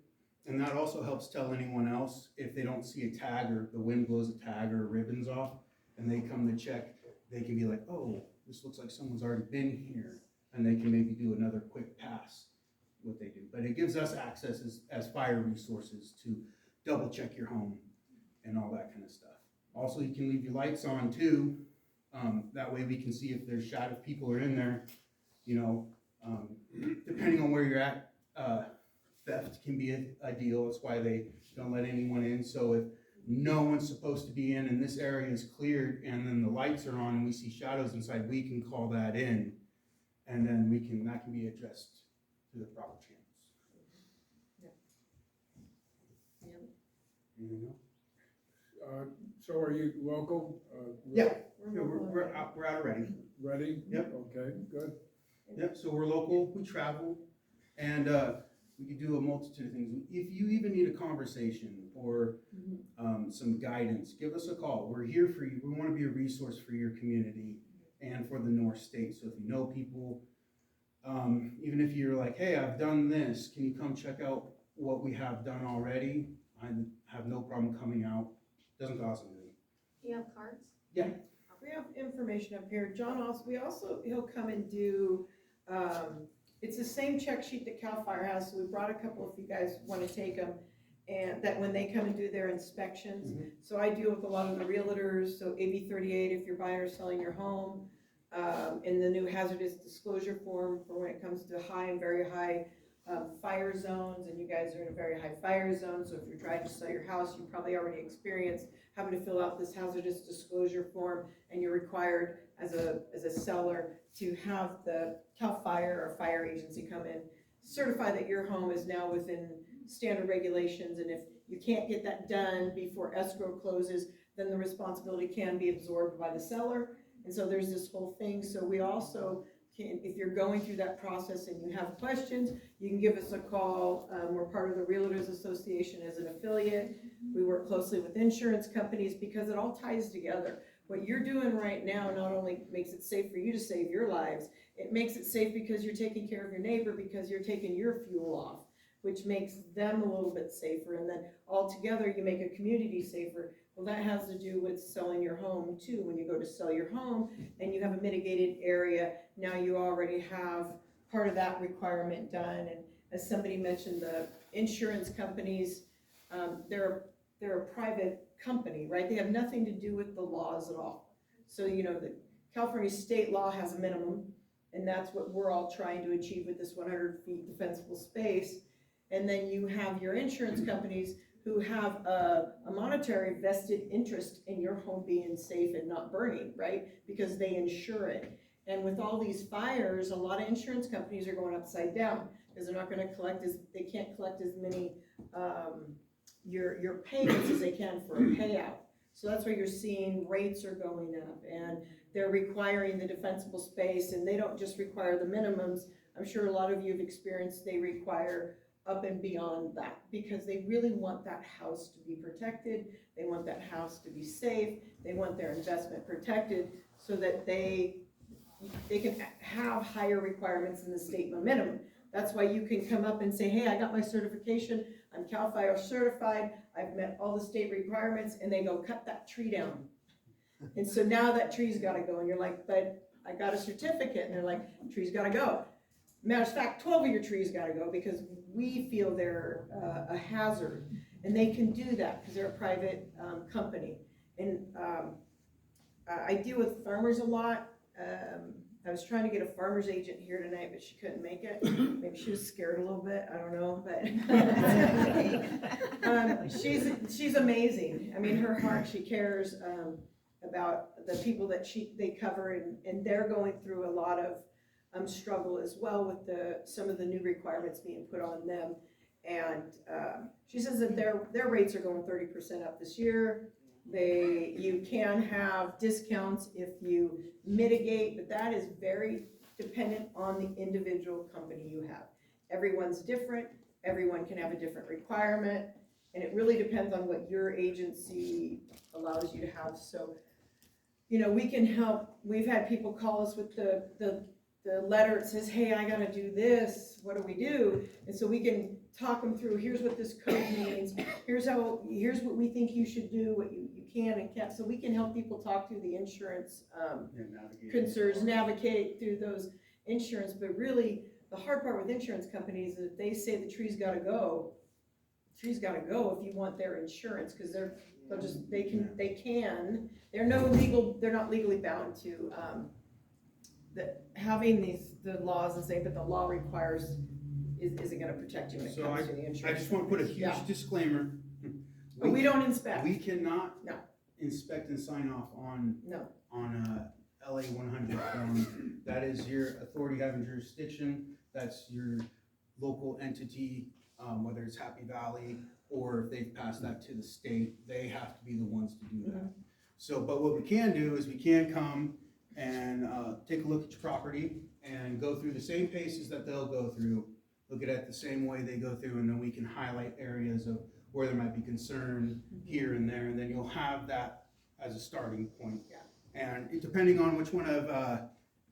Speaker 13: And that also helps tell anyone else if they don't see a tag or the wind blows a tag or ribbons off and they come to check, they can be like, oh, this looks like someone's already been here. And they can maybe do another quick pass, what they do. But it gives us access as fire resources to double check your home and all that kind of stuff. Also, you can leave your lights on too. That way we can see if there's shadow, people are in there, you know, depending on where you're at theft can be a deal, that's why they don't let anyone in. So if no one's supposed to be in and this area is cleared and then the lights are on and we see shadows inside, we can call that in. And then that can be addressed through the proper channels. Anything else?
Speaker 1: So are you local?
Speaker 13: Yeah, we're out already.
Speaker 1: Ready?
Speaker 13: Yep.
Speaker 1: Okay, good.
Speaker 13: Yep, so we're local, we travel, and we can do a multitude of things. If you even need a conversation or some guidance, give us a call. We're here for you. We want to be a resource for your community and for the North State. So if you know people, even if you're like, hey, I've done this, can you come check out what we have done already? I have no problem coming out. Doesn't cost anything.
Speaker 3: Do you have cards?
Speaker 13: Yeah.
Speaker 12: We have information up here. John he'll come and do, it's the same check sheet that CAL FIRE has, so we brought a couple if you guys want to take them, and that when they come and do their inspections. So I deal with a lot of the realtors, so AB 38 if you're buying or selling your home, in the new hazardous disclosure form for when it comes to high and very high fire zones, and you guys are in a very high fire zone, so if you're trying to sell your house, you probably already experienced having to fill out this hazardous disclosure form, and you're required as a seller to have the CAL FIRE or fire agency come in, certify that your home is now within standard regulations, and if you can't get that done before escrow closes, then the responsibility can be absorbed by the seller. And so there's this whole thing. So we also can, if you're going through that process and you have questions, you can give us a call. We're part of the Realtors Association as an affiliate. We work closely with insurance companies because it all ties together. What you're doing right now not only makes it safe for you to save your lives, it makes it safe because you're taking care of your neighbor, because you're taking your fuel off, which makes them a little bit safer. And then all together you make a community safer. Well, that has to do with selling your home too. When you go to sell your home and you have a mitigated area, now you already have part of that requirement done. And as somebody mentioned, the insurance companies, they're a private company, right? They have nothing to do with the laws at all. So, you know, the California state law has a minimum, and that's what we're all trying to achieve with this 100 feet defensible space. And then you have your insurance companies who have a monetary vested interest in your home being safe and not burning, right? Because they insure it. And with all these fires, a lot of insurance companies are going upside down because they're not going to collect they can't collect as many your payments as they can for a payout. So that's why you're seeing rates are going up, and they're requiring the defensible space, and they don't just require the minimums. I'm sure a lot of you have experienced they require up and beyond that, because they really want that house to be protected. They want that house to be safe. They want their investment protected so that they can have higher requirements than the state minimum. That's why you can come up and say, hey, I got my certification. I'm CAL FIRE certified. I've met all the state requirements, and they go, cut that tree down. And so now that tree's gotta go, and you're like, but I got a certificate, and they're like, tree's gotta go. Matter of fact, 12 of your trees gotta go because we feel they're a hazard, and they can do that because they're a private company. And I deal with farmers a lot. I was trying to get a farmer's agent here tonight, but she couldn't make it. Maybe she was scared a little bit, I don't know, but she's amazing. I mean, her heart, she cares about the people that they cover, and they're going through a lot of struggle as well with some of the new requirements being put on them. And she says that their rates are going 30% up this year. You can have discounts if you mitigate, but that is very dependent on the individual company you have. Everyone's different. Everyone can have a different requirement, and it really depends on what your agency allows you to have. So, you know, we can help. We've had people call us with the letter. It says, hey, I gotta do this, what do we do? And so we can talk them through, here's what this code means, here's what we think you should do, what you can and can't. So we can help people talk through the insurance concerns, navigate through those insurance. But really, the hard part with insurance companies is that they say the tree's gotta go. Tree's gotta go if you want their insurance, because they're not legally bound to having the laws and say, but the law requires isn't gonna protect you when it
Speaker 13: So
Speaker 12: comes to the insurance.
Speaker 13: I just wanna put a huge
Speaker 12: Yeah.
Speaker 13: disclaimer.
Speaker 12: But we don't inspect.
Speaker 13: We cannot
Speaker 12: No.
Speaker 13: inspect and sign off on
Speaker 12: No.
Speaker 13: LA 100 form. That is your authority having jurisdiction, that's your local entity, whether it's Happy Valley, or if they've passed that to the state, they have to be the ones to do that. So, but what we can do is we can come and take a look at your property and go through the same paces that they'll go through, look at it the same way they go through, and then we can highlight areas of where there might be concern here and there, and then you'll have that as a starting point.
Speaker 12: Yeah.
Speaker 13: And depending on which one of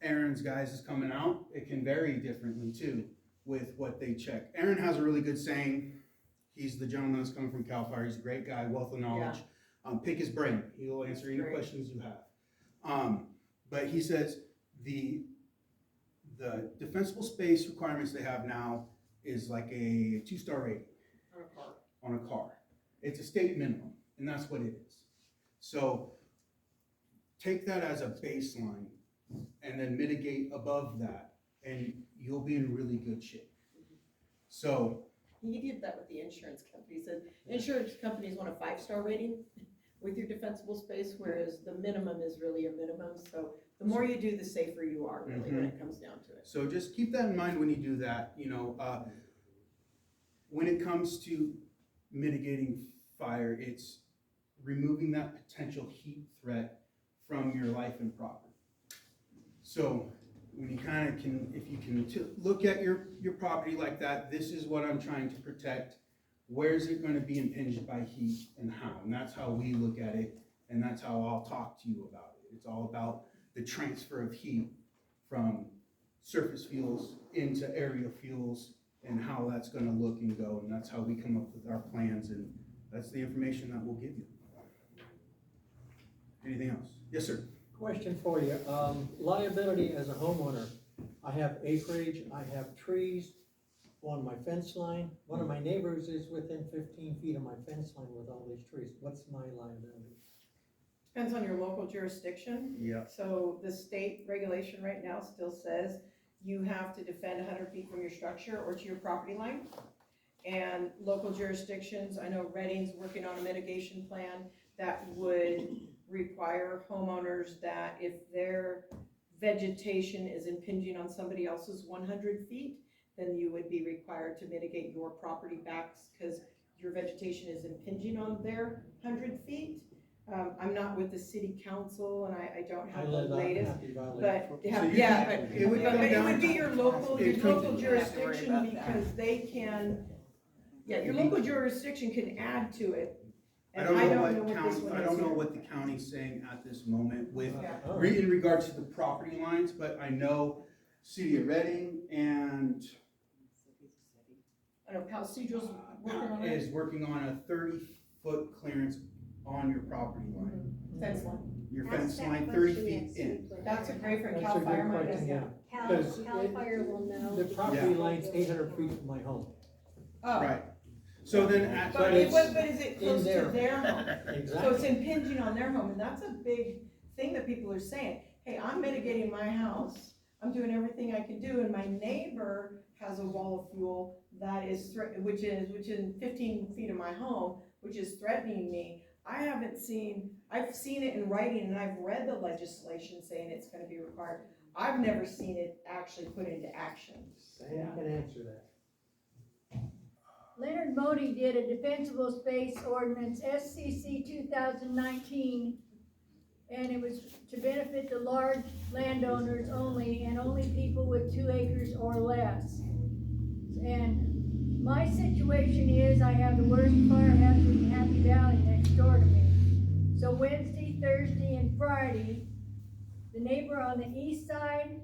Speaker 13: Aaron's guys is coming out, it can vary differently too with what they check. Aaron has a really good saying. He's the gentleman that's coming from Cal Fire. He's a great guy, wealth of knowledge. Pick his brain. He'll answer any questions you have. But he says the defensible space requirements they have now is like a 2-star rating on a car. It's a state minimum, and that's what it is. So take that as a baseline and then mitigate above that, and you'll be in really good shape. So
Speaker 12: He did that with the insurance company. He said, insurance companies want a 5-star rating with your defensible space, whereas the minimum is really a minimum. So the more you do, the safer you are, really, when it comes down to it.
Speaker 13: So just keep that in mind when you do that, when it comes to mitigating fire, it's removing that potential heat threat from your life and property. So when you kind of can, if you can look at your property like that, this is what I'm trying to protect. Where is it going to be impinged by heat and how? And that's how we look at it, and that's how I'll talk to you about it. It's all about the transfer of heat from surface fuels into area fuels and how that's going to look and go, and that's how we come up with our plans, and that's the information that we'll give you. Anything else? Yes, sir.
Speaker 10: Question for you, liability as a homeowner. I have acreage, I have trees on my fence line. One of my neighbors is within 15 feet of my fence line with all these trees. What's my liability?
Speaker 12: Depends on your local jurisdiction.
Speaker 13: Yeah.
Speaker 12: So the state regulation right now still says you have to defend 100 feet from your structure or to your property line. And local jurisdictions, I know Reading's working on a mitigation plan that would require homeowners that if their vegetation is impinging on somebody else's 100 feet, then you would be required to mitigate your property backs because your vegetation is impinging on their 100 feet. I'm not with the city council and I don't have the latest, but it would be your local jurisdiction because they can, your local jurisdiction can add to it.
Speaker 13: I don't know what the county's saying at this moment with, in regards to the property lines, but I know City of Reading and
Speaker 12: I know Pal Cedral's working on it.
Speaker 13: is working on a 30-foot clearance on your property line.
Speaker 12: Fence line.
Speaker 13: Your fence line 30 feet in.
Speaker 12: That's a great for
Speaker 10: That's
Speaker 12: Cal
Speaker 10: a good
Speaker 12: Fire.
Speaker 10: question, yeah.
Speaker 2: Cal Fire will know.
Speaker 10: The property line's 800 feet from my home.
Speaker 12: Oh.
Speaker 13: Right. So then,
Speaker 12: But is it close
Speaker 10: in
Speaker 12: to
Speaker 10: there.
Speaker 12: their home?
Speaker 10: Exactly.
Speaker 12: So it's impinging on their home, and that's a big thing that people are saying. Hey, I'm mitigating my house, I'm doing everything I can do, and my neighbor has a wall of fuel that is, which is 15 feet of my home, which is threatening me. I've seen it in writing, and I've read the legislation saying it's gonna be required. I've never seen it actually put into action.
Speaker 10: Sam can answer that.
Speaker 6: Leonard Modi did a defensible space ordinance, SCC 2019, and it was to benefit the large landowners only, and only people with 2 acres or less. And my situation is, I have the worst fire hazard in Happy Valley next door to me. So Wednesday, Thursday, and Friday, the neighbor on the east side,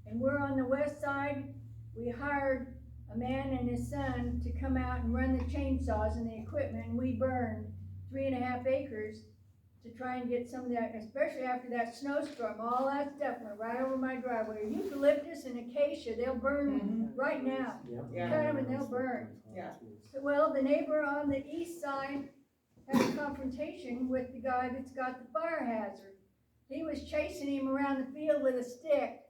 Speaker 6: and we're on the west side, we hired a man and his son to come out and run the chainsaws and the equipment, and we burned 3.5 acres to try and get some of that, especially after that snowstorm. All that stuff went right over my driveway. Eucalyptus and acacia, they'll burn right now.
Speaker 12: Yeah.
Speaker 6: Cut them and they'll burn.
Speaker 12: Yeah.
Speaker 6: So, well, the neighbor on the east side had a confrontation with the guy that's got the fire hazard. he was chasing him around the field with a stick.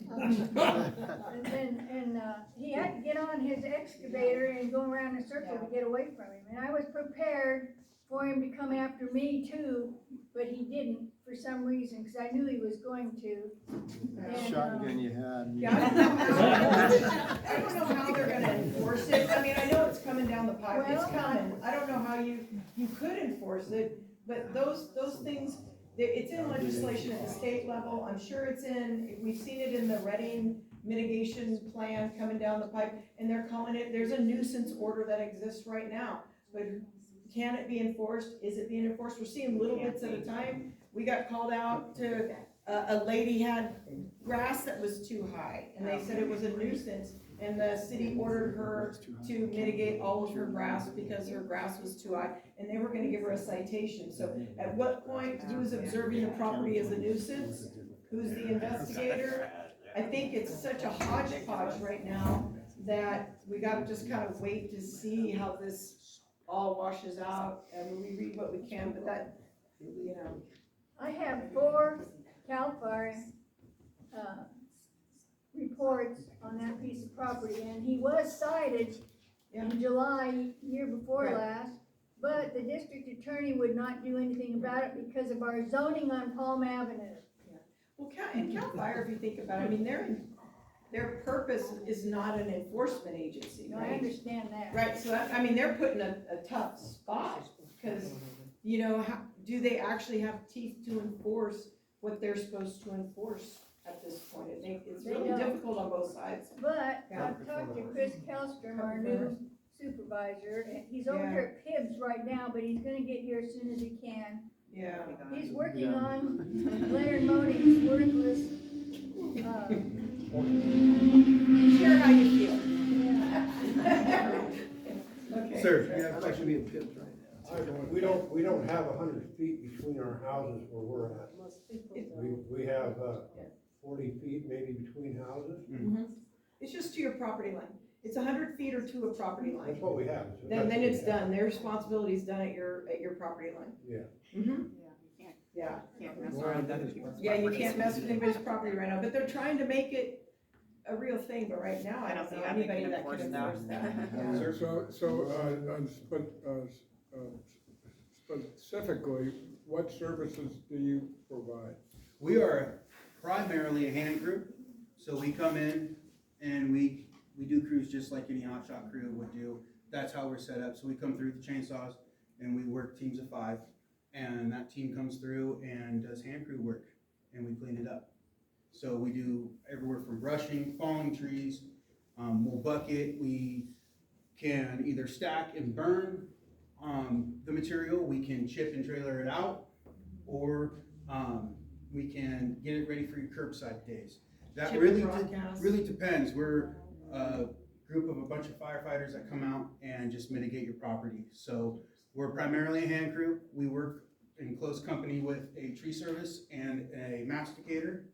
Speaker 6: And he had to get on his excavator and go around in a circle to get away from him. And I was prepared for him to come after me too, but he didn't for some reason, because I knew he was going to. And,
Speaker 4: Shotgun you had.
Speaker 12: Yeah, I don't know how they're gonna enforce it. I mean, I know it's coming down the pipe, it's
Speaker 6: Well,
Speaker 12: coming. I don't know how you could enforce it, but those things, it's in legislation at the state level. I'm sure we've seen it in the Reading mitigation plan coming down the pipe, and they're calling it, there's a nuisance order that exists right now. But can it be enforced? Is it being enforced? We're seeing little bits at a time. We got called out to, a lady had grass that was too high, and they said it was a nuisance, and the city ordered her to mitigate all of her grass because her grass was too high, and they were gonna give her a citation. So at what point, who's observing the property as a nuisance? Who's the investigator? I think it's such a hodgepodge right now that we gotta just kind of wait to see how this all washes out, and we read what we can, but that, you know.
Speaker 6: I have 4 CAL FIRE reports on that piece of property, and he was cited in July, year before
Speaker 12: Right.
Speaker 6: last, but the district attorney would not do anything about it because of our zoning on Palm Avenue.
Speaker 12: Well, CAL FIRE, if you think about it, I mean, their purpose is not an enforcement agency,
Speaker 6: No, I
Speaker 12: right?
Speaker 6: understand that.
Speaker 12: Right, so I mean, they're put in a tough spot, because, you know, do they actually have teeth to enforce what they're supposed to enforce at this point? It's
Speaker 6: They
Speaker 12: really
Speaker 6: don't.
Speaker 12: difficult on both sides.
Speaker 6: But
Speaker 12: Yeah.
Speaker 6: I've talked to Chris Kellstrom, our new supervisor, and he's over here at Pibbs right now, but he's gonna get here as soon as he can.
Speaker 12: Yeah.
Speaker 6: He's working on Leonard Modi's worthless,
Speaker 12: Share how you feel. Okay.
Speaker 13: Sir, you have a question?
Speaker 16: We don't have 100 feet between our houses where we're at. We have 40 feet maybe between houses.
Speaker 12: It's just to your property line. It's 100 feet or to a property line.
Speaker 16: That's what we have.
Speaker 12: Then it's done. Their responsibility is done at your property line.
Speaker 16: Yeah.
Speaker 12: Mm-hmm. Yeah.
Speaker 7: Can't mess around with other people's
Speaker 12: Yeah, you
Speaker 7: properties.
Speaker 12: can't mess with anybody's property right now, but they're trying to make it a real thing, but right now, I don't know
Speaker 7: how they
Speaker 12: anybody
Speaker 7: can
Speaker 12: that can
Speaker 7: enforce
Speaker 12: enforce that.
Speaker 1: Specifically, what services do you provide?
Speaker 13: We are primarily a hand crew, so we come in and we do crews just like any hotshot crew would do. That's how we're set up. So we come through the chainsaws and we work teams of 5, and that team comes through and does hand crew work, and we clean it up. So we do everywhere from brushing, falling trees, we'll bucket, we can either stack and burn the material, we can chip and trailer it out, or we can get it ready for your curbside days. That
Speaker 12: Chip
Speaker 13: really,
Speaker 12: and broadcast.
Speaker 13: really depends. We're a group of a bunch of firefighters that come out and just mitigate your property. So we're primarily a hand crew. We work in close company with a tree service and a masticator.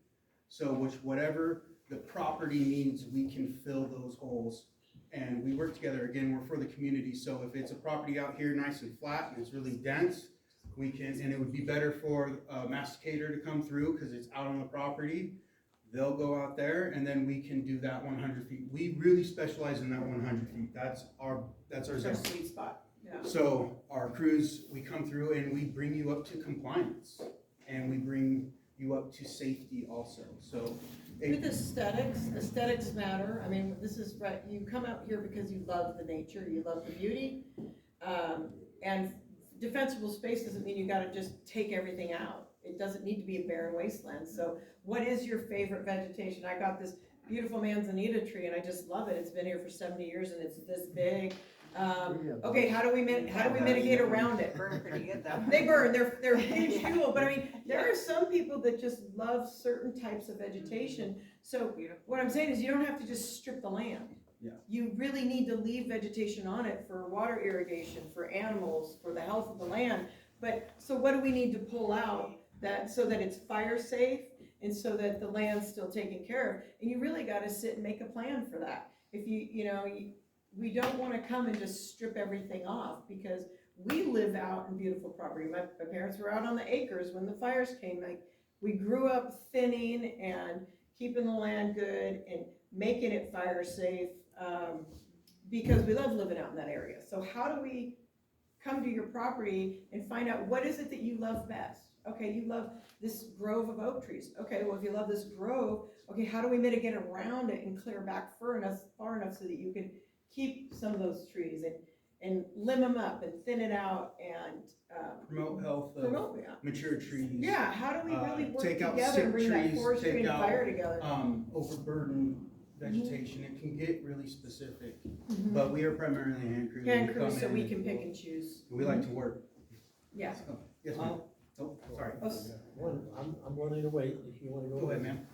Speaker 13: So whatever the property needs, we can fill those holes. And we work together. Again, we're for the community. So if it's a property out here nice and flat and it's really dense, we can, and it would be better for a masticator to come through because it's out on the property. They'll go out there and then we can do that 100 feet. We really specialize in that 100 feet. That's our zone.
Speaker 12: Sweet spot. Yeah.
Speaker 13: So our crews, we come through and we bring you up to compliance, and we bring you up to safety also. So
Speaker 12: With aesthetics matter. I mean, this is right, you come out here because you love the nature, you love the beauty. And defensible space doesn't mean you gotta just take everything out. It doesn't need to be a barren wasteland. So what is your favorite vegetation? I got this beautiful manzanita tree and I just love it. It's been here for 70 years and it's this big. Okay, how do we mitigate around it?
Speaker 7: Burn pretty good though.
Speaker 12: They burn, they're huge fuel, but I mean, there are some people that just love certain types of vegetation. So what I'm saying is you don't have to just strip the land.
Speaker 13: Yeah.
Speaker 12: You really need to leave vegetation on it for water irrigation, for animals, for the health of the land. But, so what do we need to pull out so that it's fire safe and so that the land's still taken care of? And you really gotta sit and make a plan for that. If we don't want to come and just strip everything off because we live out in beautiful property. My parents were out on the acres when the fires came. Like, we grew up thinning and keeping the land good and making it fire safe, because we love living out in that area. So how do we come to your property and find out what is it that you love best? Okay, you love this grove of oak trees. Okay, well, if you love this grove, okay, how do we mitigate around it and clear back far enough so that you can keep some of those trees and limb them up and thin it out and
Speaker 13: Promote health of
Speaker 12: promote, yeah.
Speaker 13: mature trees.
Speaker 12: Yeah, how do we really work
Speaker 13: Take out
Speaker 12: together
Speaker 13: sick
Speaker 12: and bring that
Speaker 13: trees,
Speaker 12: forestry
Speaker 13: take
Speaker 12: and
Speaker 13: out,
Speaker 12: fire together?
Speaker 13: overburdened vegetation. It can get really specific, but we are primarily hand crews.
Speaker 12: Hand
Speaker 13: We
Speaker 12: crews,
Speaker 13: come
Speaker 12: so
Speaker 13: in
Speaker 12: we can pick and choose.
Speaker 13: We like to work.
Speaker 12: Yeah.
Speaker 13: So, yes, ma'am. Oh, sorry.
Speaker 10: I'm willing to wait if you wanna go.
Speaker 13: Go ahead, ma'am.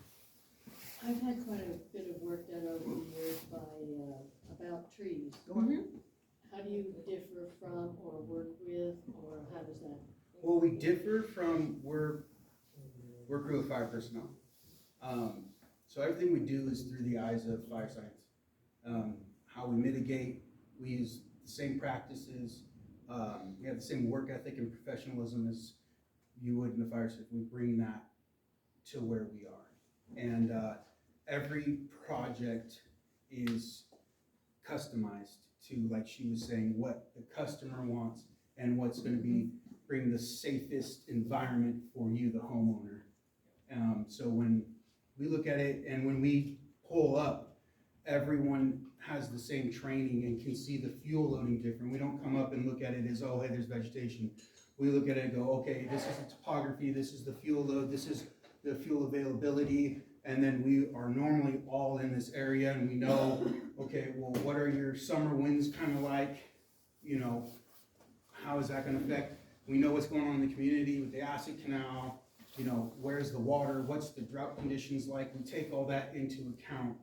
Speaker 17: I've had quite a bit of work done over the years by, about trees. How do you differ from or work with, or how does that?
Speaker 13: Well, we differ from, we're crew of fire personnel. So everything we do is through the eyes of fire science. How we mitigate, we use the same practices, we have the same work ethic and professionalism as you would in the fire service. We bring that to where we are. And every project is customized to, like she was saying, what the customer wants and what's gonna be, bring the safest environment for you, the homeowner. So when we look at it and when we pull up, everyone has the same training and can see the fuel loading different. We don't come up and look at it as, oh, hey, there's vegetation. We look at it and go, okay, this is the topography, this is the fuel load, this is the fuel availability, and then we are normally all in this area and we know, okay, well, what are your summer winds kind of like? You know, how is that gonna affect? We know what's going on in the community with the acid canal, you know, where's the water, what's the drought conditions like? We take all that into account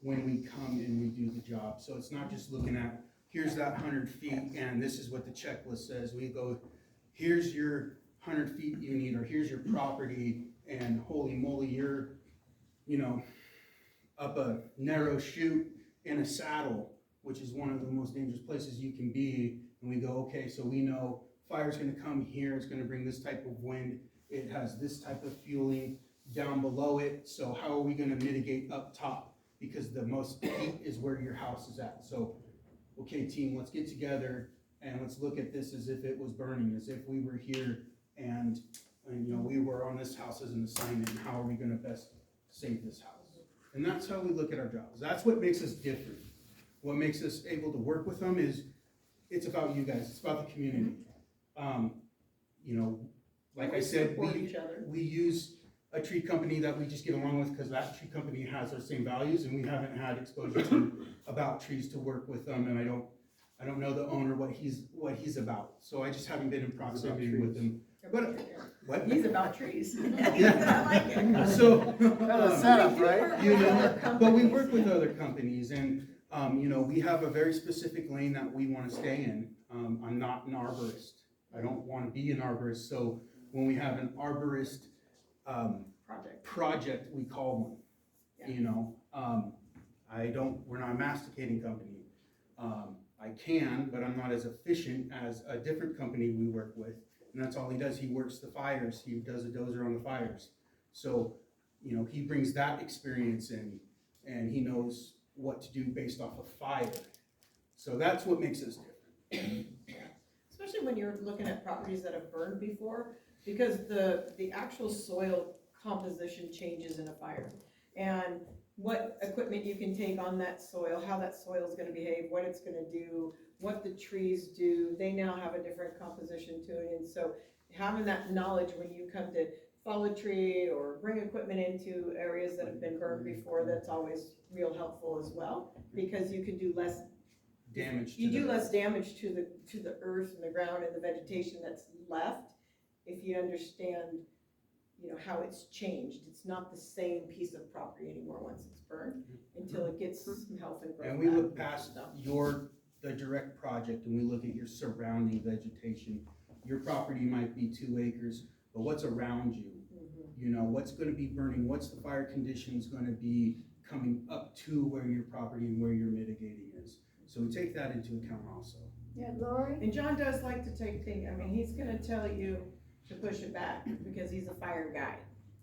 Speaker 13: when we come and we do the job. So it's not just looking at, here's that 100 feet and this is what the checklist says. We go, here's your 100 feet you need, or here's your property, and holy moly, you're, you know, up a narrow chute in a saddle, which is one of the most dangerous places you can be. And we go, okay, so we know fire's gonna come here, it's gonna bring this type of wind, it has this type of fueling down below it, so how are we gonna mitigate up top? Because the most heat is where your house is at. So, okay team, let's get together and let's look at this as if it was burning, as if we were here and you know, we were on this house as an assignment, and how are we gonna best save this house? And that's how we look at our jobs. That's what makes us different. What makes us able to work with them is, it's about you guys, it's about the community. You know, like I said, we use a tree company that we just get along with because that tree company has our same values, and we haven't had exposure to about trees to work with them, and I don't know the owner what he's about. So I just haven't been in proximity with him. But what?
Speaker 12: He's about trees.
Speaker 13: Yeah.
Speaker 12: I like it.
Speaker 13: So
Speaker 4: setup, right?
Speaker 13: You know, but we work with other companies, and you know, we have a very specific lane that we want to stay in. I'm not an arborist. I don't want to be an arborist. So when we have an arborist project, we call one. Yeah. You know, we're not a masticating company. I can, but I'm not as efficient as a different company we work with. And that's all he does. He works the fires. He does a dozer on the fires. So, you know, he brings that experience in, and he knows what to do based off of fire. So that's what makes us different.
Speaker 12: Especially when you're looking at properties that have burned before, because the actual soil composition changes in a fire. And what equipment you can take on that soil, how that soil is gonna behave, what it's gonna do, what the trees do, they now have a different composition to it. And so having that knowledge when you come to fall a tree or bring equipment into areas that have been burned before, that's always real helpful as well, because you can do less
Speaker 13: damage.
Speaker 12: You do less damage to the earth and the ground and the vegetation that's left if you understand, you know, how it's changed. It's not the same piece of property anymore once it's burned until it gets some health and growth.
Speaker 13: And we look past the direct project, and we look at your surrounding vegetation. Your property might be 2 acres, but what's around you? You know, what's gonna be burning? What's the fire conditions gonna be coming up to where your property and where your mitigating is? So we take that into account also.
Speaker 6: Yeah, Lori?
Speaker 12: And John does like to take things, I mean, he's gonna tell you to push it back because he's a fire guy.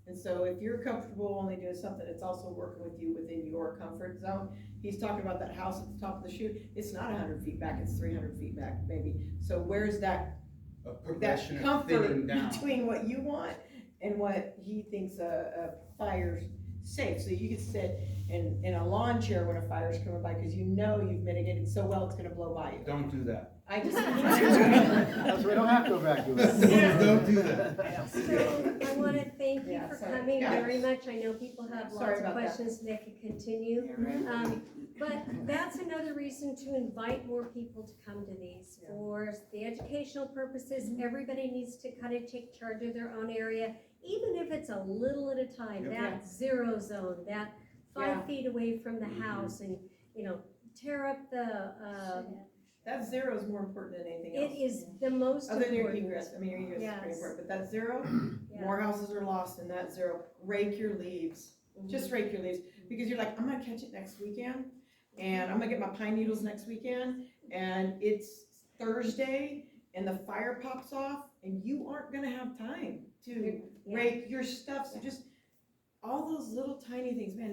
Speaker 12: And so if you're comfortable only doing something that's also working with you within your comfort zone, he's talking about that house at the top of the chute, it's not 100 feet back, it's 300 feet back maybe. So where's that
Speaker 13: A progression of
Speaker 12: comfort
Speaker 13: thinning down.
Speaker 12: between what you want and what he thinks a fire's safe? So you can sit in a lawn chair when a fire's coming by, because you know you've mitigated so well it's gonna blow by you.
Speaker 13: Don't do that.
Speaker 12: I just.
Speaker 4: That's why we don't have to evacuate.
Speaker 13: Don't do that.
Speaker 2: So I wanna thank you
Speaker 12: Yeah,
Speaker 2: for
Speaker 12: sorry.
Speaker 2: coming
Speaker 12: Yeah.
Speaker 2: very much. I know people have
Speaker 12: Sorry
Speaker 2: lots of
Speaker 12: about that.
Speaker 2: questions and they could continue. But that's another reason to invite more people to come to these. For the educational purposes, everybody needs to kind of take charge of their own area, even if it's a little at a time.
Speaker 13: Yep.
Speaker 2: That zero zone, that 5
Speaker 12: Yeah.
Speaker 2: feet away from the house, and, you know, tear up the,
Speaker 12: That zero is more important than anything else.
Speaker 2: it is the most
Speaker 12: Other than your
Speaker 2: important.
Speaker 12: egress, I mean, your egress is pretty
Speaker 2: Yes.
Speaker 12: important, but that zero,
Speaker 2: Yeah.
Speaker 12: more houses are lost in that zero. Rake your leaves, just rake your leaves, because you're like, I'm gonna catch it next weekend, and I'm gonna get my pine needles next weekend, and it's Thursday, and the fire pops off, and you aren't gonna have time to
Speaker 2: Yeah.
Speaker 12: rake your stuff, so just, all those little tiny things, man,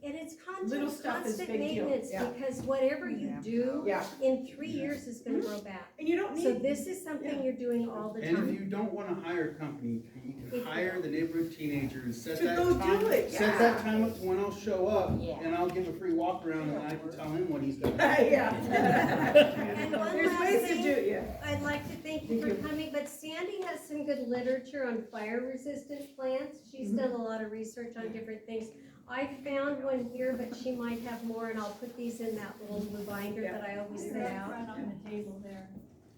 Speaker 2: And it's
Speaker 12: Little stuff is
Speaker 2: constant
Speaker 12: big deal,
Speaker 2: maintenance,
Speaker 12: yeah.
Speaker 2: because whatever you do,
Speaker 12: Yeah.
Speaker 2: in 3 years is gonna grow back.
Speaker 12: and you don't
Speaker 2: So
Speaker 12: need,
Speaker 2: this is something you're doing all the
Speaker 13: And if
Speaker 2: time.
Speaker 13: you don't wanna hire a company, you can hire the neighborhood teenager and set
Speaker 12: To
Speaker 13: that
Speaker 12: go
Speaker 13: time.
Speaker 12: do it,
Speaker 13: Set
Speaker 12: yeah.
Speaker 13: that time up to when I'll show up,
Speaker 11: Yeah.
Speaker 13: and I'll give a free walk around, and I can tell him what he's got.
Speaker 12: yeah.
Speaker 2: And one
Speaker 12: There's
Speaker 2: last
Speaker 12: ways to
Speaker 2: thing,
Speaker 12: do it, yeah.
Speaker 2: I'd like to thank you for coming, but Sandy has some good literature on fire-resistant plants. She's done a lot of research on different things. I found one here, but she might have more, and I'll put these in that little blue binder that I always
Speaker 6: They're
Speaker 2: set
Speaker 6: up
Speaker 2: out.
Speaker 6: front on the table there.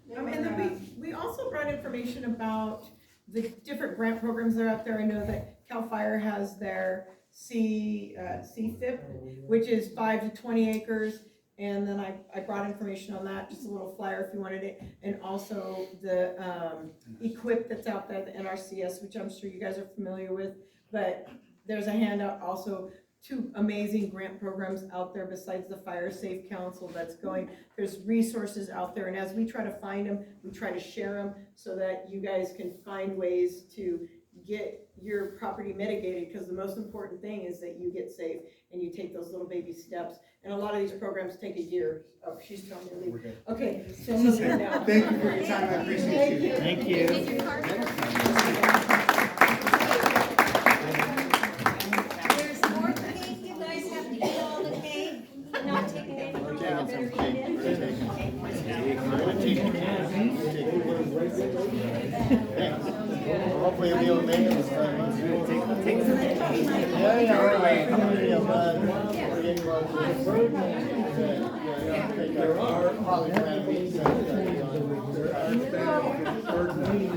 Speaker 6: They
Speaker 12: And
Speaker 6: were,
Speaker 12: then we also brought information about the different grant programs that are out there. I know that CAL FIRE has their CFIP, which is 5 to 20 acres. And then I brought information on that, just a little flyer if you wanted it. And also the EQIP that's out there, the NRCS, which I'm sure you guys are familiar with. But there's a handout also, 2 amazing grant programs out there besides the Fire Safe Council that's going. There's resources out there, and as we try to find them, we try to share them so that you guys can find ways to get your property mitigated, because the most important thing is that you get safe and you take those little baby steps. And a lot of these programs take a year. Oh, she's telling me to leave. Okay, so I'm moving now.
Speaker 13: Thank you for your time, I appreciate you.
Speaker 15: Thank you.
Speaker 8: Take your card.
Speaker 2: There's more cake, you guys have to eat all the cake. I'm not taking any more, I better eat it.
Speaker 4: Hopefully you'll be able to make it this time. There are probably plan meetings.
Speaker 1: Third meeting.